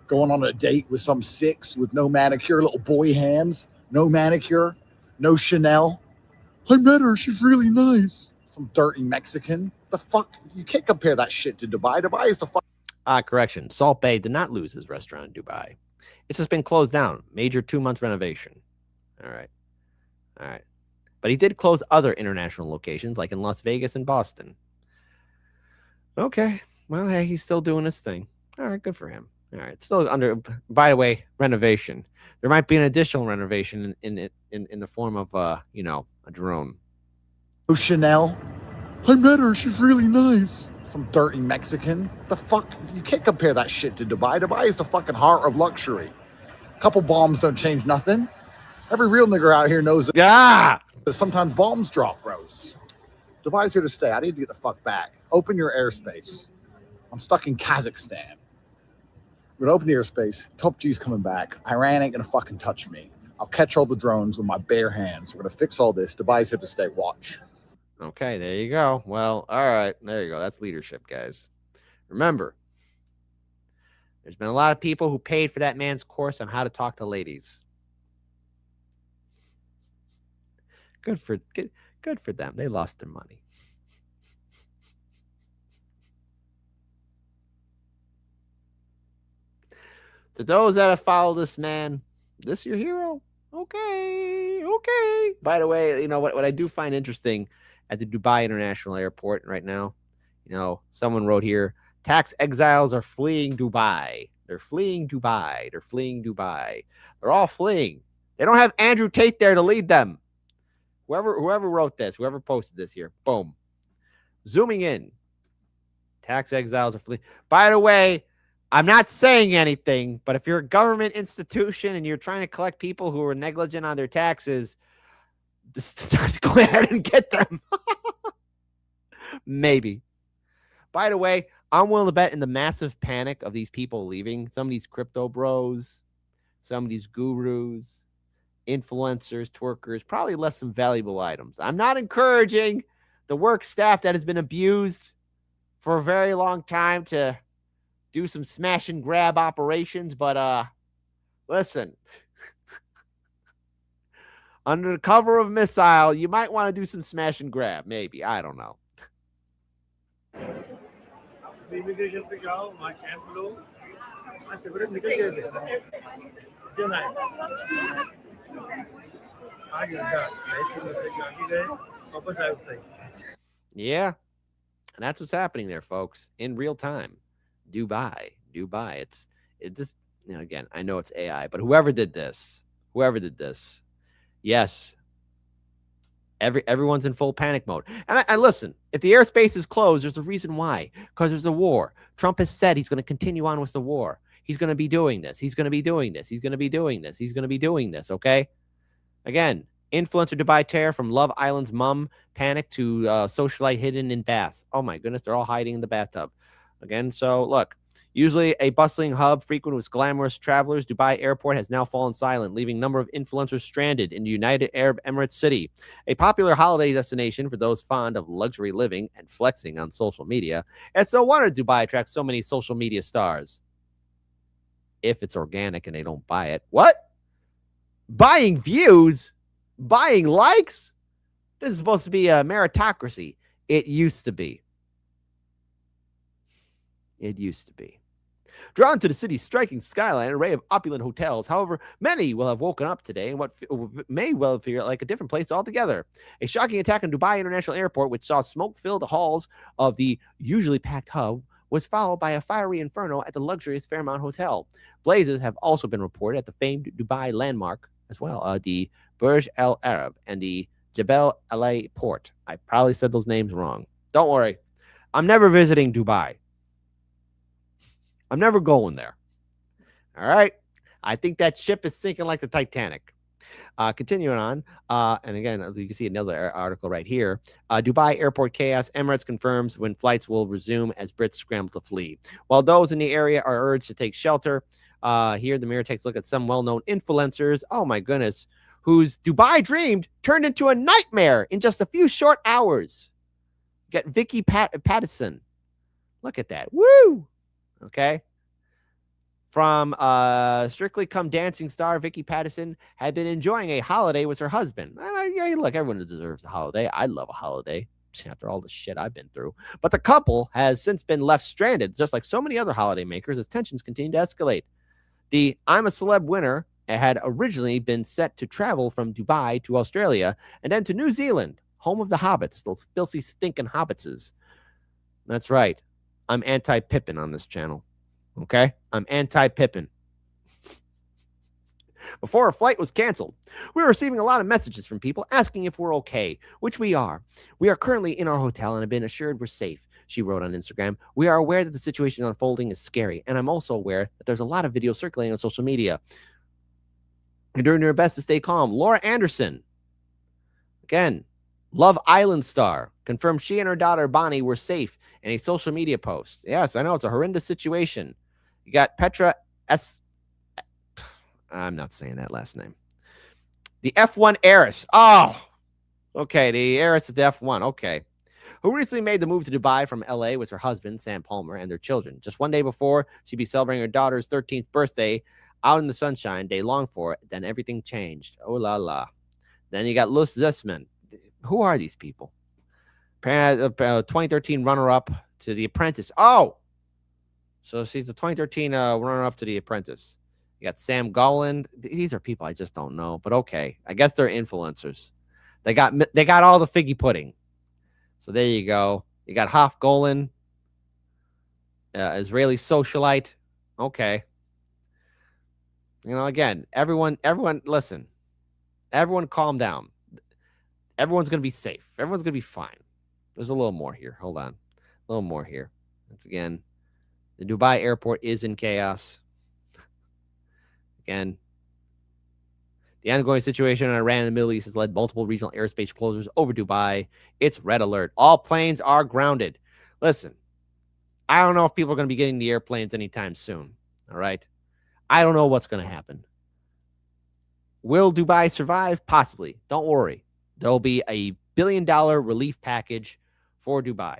going on a date with some six with no manicure, little boy hands. No manicure, no Chanel. I met her. She's really nice. Some dirty Mexican. The fuck? You can't compare that shit to Dubai. Dubai is the fuck. Correction. Salt Bay did not lose his restaurant in Dubai. It's just been closed down. Major 2-month renovation. All right. But he did close other international locations, like in Las Vegas and Boston. Okay. Well, hey, he's still doing his thing. All right. Good for him. All right. Still under, by the way, renovation. There might be an additional renovation in the form of, a drone. Oh, Chanel. I met her. She's really nice. Some dirty Mexican. The fuck? You can't compare that shit to Dubai. Dubai is the fucking heart of luxury. A couple bombs don't change nothing. Every real nigger out here knows that sometimes bombs drop, bros. Dubai's here to stay. I need to get the fuck back. Open your airspace. I'm stuck in Kazakhstan. We're gonna open the airspace. Top G's coming back. Iran ain't gonna fucking touch me. I'll catch all the drones with my bare hands. We're gonna fix all this. Dubai's here to stay. Watch. Okay, there you go. Well, all right. There you go. That's leadership, guys. Remember, there's been a lot of people who paid for that man's course on how to talk to ladies. Good for them. They lost their money. To those that have followed this man, this your hero? Okay. By the way, you know what I do find interesting at the Dubai International Airport right now, someone wrote here, tax exiles are fleeing Dubai. They're fleeing Dubai. They're all fleeing. They don't have Andrew Tate there to lead them. Whoever wrote this, whoever posted this here, boom. Zooming in. Tax exiles are fleeing. By the way, I'm not saying anything, but if you're a government institution and you're trying to collect people who are negligent on their taxes, just go ahead and get them. Maybe. By the way, I'm willing to bet in the massive panic of these people leaving, some of these crypto bros, some of these gurus, influencers, twerkers, probably left some valuable items. I'm not encouraging the work staff that has been abused for a very long time to do some smash and grab operations, but listen, under the cover of missile, you might want to do some smash and grab, maybe. I don't know. Yeah, and that's what's happening there, folks, in real time. Dubai. It just, again, I know it's AI, but whoever did this, yes, everyone's in full panic mode. And I listen, if the airspace is closed, there's a reason why, because there's a war. Trump has said he's going to continue on with the war. He's going to be doing this. Okay. Again, influencer Dubai tear from Love Island's mom panic to socialite hidden in bath. Oh my goodness. They're all hiding in the bathtub again. So look, Usually a bustling hub frequent with glamorous travelers, Dubai Airport has now fallen silent, leaving a number of influencers stranded in United Arab Emirates City, a popular holiday destination for those fond of luxury living and flexing on social media. It's no wonder Dubai attracts so many social media stars. If it's organic and they don't buy it. What? Buying views? Buying likes? This is supposed to be a meritocracy. It used to be. It used to be. Drawn to the city's striking skyline, an array of opulent hotels. However, many will have woken up today in what may well feel like a different place altogether. A shocking attack on Dubai International Airport, which saw smoke-filled halls of the usually packed hub, was followed by a fiery inferno at the luxurious Fairmont Hotel. Blazes have also been reported at the famed Dubai landmark as well, the Burj Al Arab and the Jebel Ali Port. I probably said those names wrong. Don't worry. I'm never visiting Dubai. I'm never going there. All right. I think that ship is sinking like the Titanic. Continuing on, and again, as you can see another article right here, Dubai airport chaos. Emirates confirms when flights will resume as Brits scramble to flee. While those in the area are urged to take shelter, here the Mirror takes a look at some well-known influencers, oh my goodness, whose Dubai dreamed turned into a nightmare in just a few short hours. You got Vicky Pattison. Look at that. Woo! Okay. From Strictly Come Dancing star Vicky Pattison had been enjoying a holiday with her husband. And look, everyone deserves a holiday. I love a holiday after all the shit I've been through. But the couple has since been left stranded, just like so many other holiday makers, as tensions continue to escalate. The I'm a Celeb winner had originally been set to travel from Dubai to Australia and then to New Zealand, home of the Hobbits, those filthy, stinking Hobbitses. That's right. I'm anti-Pippin on this channel. Okay? I'm anti-Pippin. Before our flight was canceled, we were receiving a lot of messages from people asking if we're okay, which we are. We are currently in our hotel and have been assured we're safe, she wrote on Instagram. We are aware that the situation unfolding is scary, and I'm also aware that there's a lot of videos circulating on social media. They're doing their best to stay calm. Laura Anderson, again, Love Island star, confirmed she and her daughter Bonnie were safe in a social media post. Yes, I know it's a horrendous situation. You got Petra S. I'm not saying that last name. The F1 heiress. Oh, okay. The heiress of the F1. Okay. Who recently made the move to Dubai from LA with her husband, Sam Palmer, and their children. Just one day before, she'd be celebrating her daughter's 13th birthday out in the sunshine. They longed for it. Then everything changed. Oh, la, la. Then you got Luz Zisman. Who are these people? 2013 runner-up to The Apprentice. Oh! So she's the 2013 runner-up to The Apprentice. You got Sam Golland. These are people I just don't know, but okay. I guess they're influencers. They got all the figgy pudding. So there you go. You got Hoff Golan, Israeli socialite. Okay. You know, again, everyone, listen. Everyone calm down. Everyone's going to be safe. Everyone's going to be fine. There's a little more here. Hold on. A little more here. Once again, the Dubai airport is in chaos. Again, the ongoing situation in Iran and the Middle East has led multiple regional airspace closures over Dubai. It's red alert. All planes are grounded. Listen, I don't know if people are going to be getting the airplanes anytime soon. All right? I don't know what's going to happen. Will Dubai survive? Possibly. Don't worry. There'll be a $1 billion relief package for Dubai,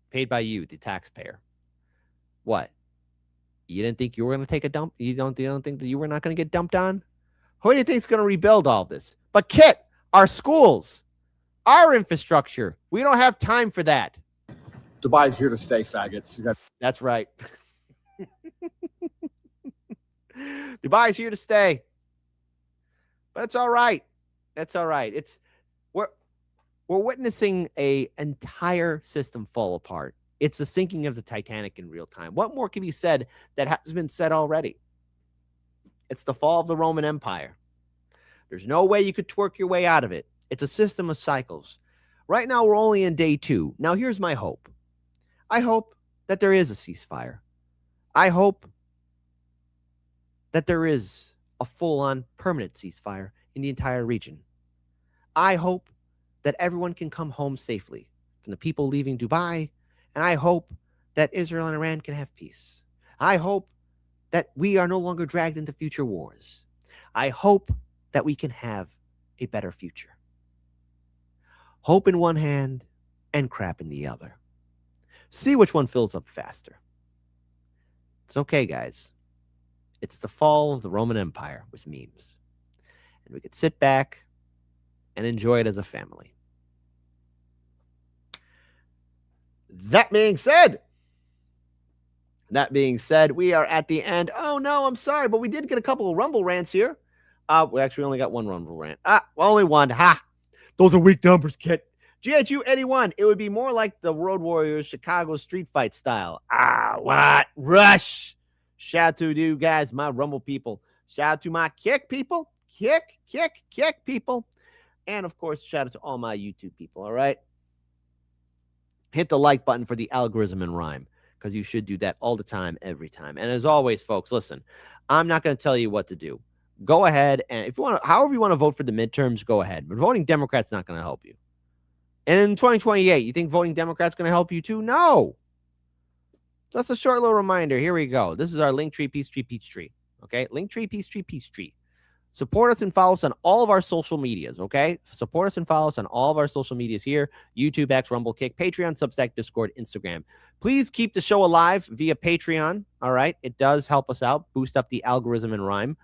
paid by you, the taxpayer. What? You didn't think you were going to take a dump? You don't think that you were not going to get dumped on? Who do you think is going to rebuild all this? But Kit, our schools, our infrastructure. We don't have time for that. Dubai's here to stay, faggots. That's right. Dubai's here to stay. But it's all right. That's all right. We're witnessing an entire system fall apart. It's the sinking of the Titanic in real time. What more can be said that has been said already? It's the fall of the Roman Empire. There's no way you could twerk your way out of it. It's a system of cycles. Right now, we're only in day 2. Now, here's my hope. I hope that there is a ceasefire. I hope that there is a full-on permanent ceasefire in the entire region. I hope that everyone can come home safely from the people leaving Dubai, and I hope that Israel and Iran can have peace. I hope that we are no longer dragged into future wars. I hope that we can have a better future. Hope in one hand and crap in the other. See which one fills up faster. It's okay, guys. It's the fall of the Roman Empire with memes. And we could sit back and enjoy it as a family. That being said, we are at the end. Oh, no, I'm sorry, but we did get a couple of Rumble rants here. We actually only got one Rumble rant. Only one. Ha! Those are weak numbers, Kit. GHU 81, it would be more like the Road Warriors Chicago street fight style. What? Rush. Shout out to you guys, my Rumble people. Shout out to my Kick people. Kick people. And, of course, shout out to all my YouTube people, all right? Hit the like button for the algorithm and rhyme, because you should do that all the time, every time. And as always, folks, listen, I'm not going to tell you what to do. Go ahead, and if you want to, however you want to vote for the midterms, go ahead. But voting Democrat's not going to help you. And in 2028, you think voting Democrat's going to help you too? No. Just a short little reminder. Here we go. This is our Linktree, Peachtree. Okay? Linktree, Peachtree. Support us and follow us on all of our social medias, okay? Support us and follow us on all of our social medias here. YouTube, X, Rumble, Kick, Patreon, Substack, Discord, Instagram. Please keep the show alive via Patreon, all right? It does help us out, boost up the algorithm and rhyme.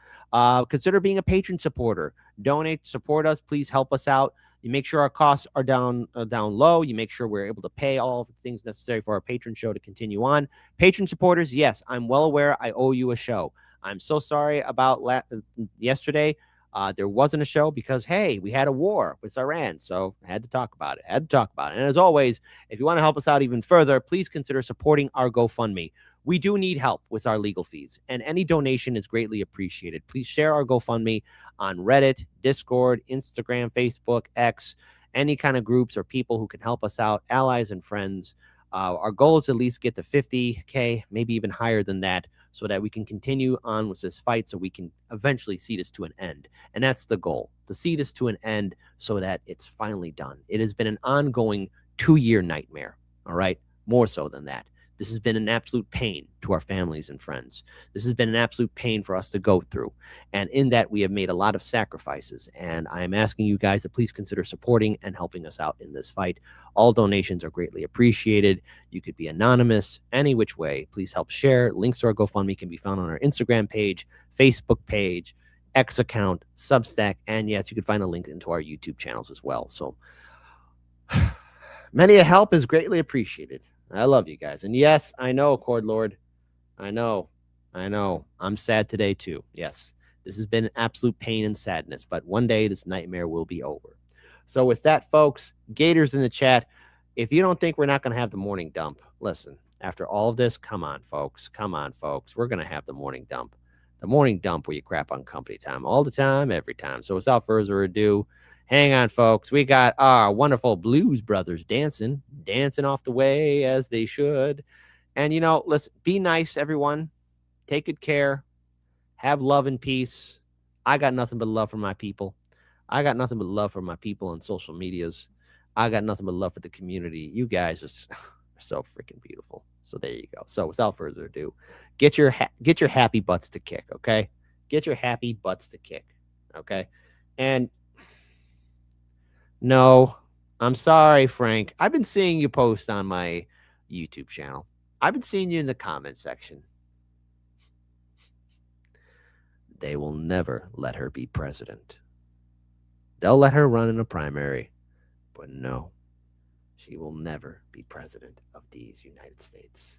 Consider being a patron supporter. Donate, support us. Please help us out. You make sure our costs are down low. You make sure we're able to pay all of the things necessary for our patron show to continue on. Patron supporters, yes, I'm well aware I owe you a show. I'm so sorry about yesterday. There wasn't a show because, hey, we had a war with Iran, so I had to talk about it. And as always, if you want to help us out even further, please consider supporting our GoFundMe. We do need help with our legal fees, and any donation is greatly appreciated. Please share our GoFundMe on Reddit, Discord, Instagram, Facebook, X, any kind of groups or people who can help us out, allies and friends. Our goal is to at least get to 50K, maybe even higher than that, so that we can continue on with this fight, so we can eventually see this to an end. And that's the goal, to see this to an end so that it's finally done. It has been an ongoing 2-year nightmare, all right? More so than that. This has been an absolute pain to our families and friends. This has been an absolute pain for us to go through. And in that, we have made a lot of sacrifices. And I am asking you guys to please consider supporting and helping us out in this fight. All donations are greatly appreciated. You could be anonymous, any which way. Please help share. Links to our GoFundMe can be found on our Instagram page, Facebook page, X account, Substack, and yes, you can find a link into our YouTube channels as well. So many a help is greatly appreciated. I love you guys. And yes, I know, Cord Lord. I know. I'm sad today too. Yes, this has been an absolute pain and sadness, but one day this nightmare will be over. So with that, folks, Gators in the chat, if you don't think we're not going to have the morning dump, listen, after all of this, come on, folks. We're going to have the morning dump. The morning dump where you crap on company time all the time, every time. So without further ado, hang on, folks. We got our wonderful Blues Brothers dancing off the way as they should. And, you know, listen, be nice, everyone. Take good care. Have love and peace. I got nothing but love for my people. I got nothing but love for my people on social medias. I got nothing but love for the community. You guys are so freaking beautiful. So there you go. So without further ado, get your happy butts to kick, okay? Get your happy butts to kick, okay? And no, I'm sorry, Frank. I've been seeing you post on my YouTube channel. I've been seeing you in the comment section. They will never let her be president. They'll let her run in a primary, but no, she will never be president of these United States.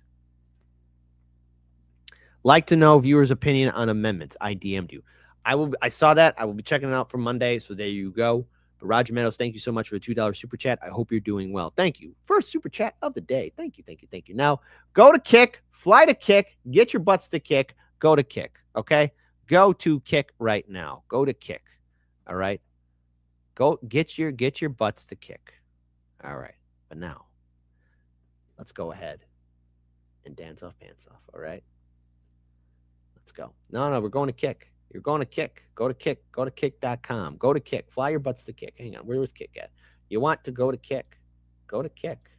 Like to know viewers' opinion on amendments. I DM'd you. I saw that. I will be checking it out for Monday, so there you go. But Roger Meadows, thank you so much for the $2 super chat. I hope you're doing well. Thank you. First super chat of the day. Thank you. Now, go to Kick, fly to Kick, get your butts to Kick, go to Kick, okay? Go to Kick right now. Go to Kick, all right? Go get your butts to Kick, all right? But now, let's go ahead and dance off pants off, all right? Let's go. No, we're going to Kick. You're going to Kick. Go to Kick. Go to Kick.com. Go to Kick. Fly your butts to Kick. Hang on. Where was Kick at? You want to go to Kick. Go to Kick.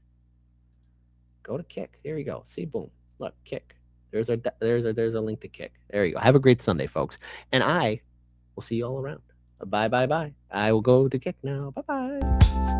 Go to Kick. There you go. See, boom. Look, Kick. There's a link to Kick. There you go. Have a great Sunday, folks. And I will see you all around. Bye. I will go to Kick now. Bye.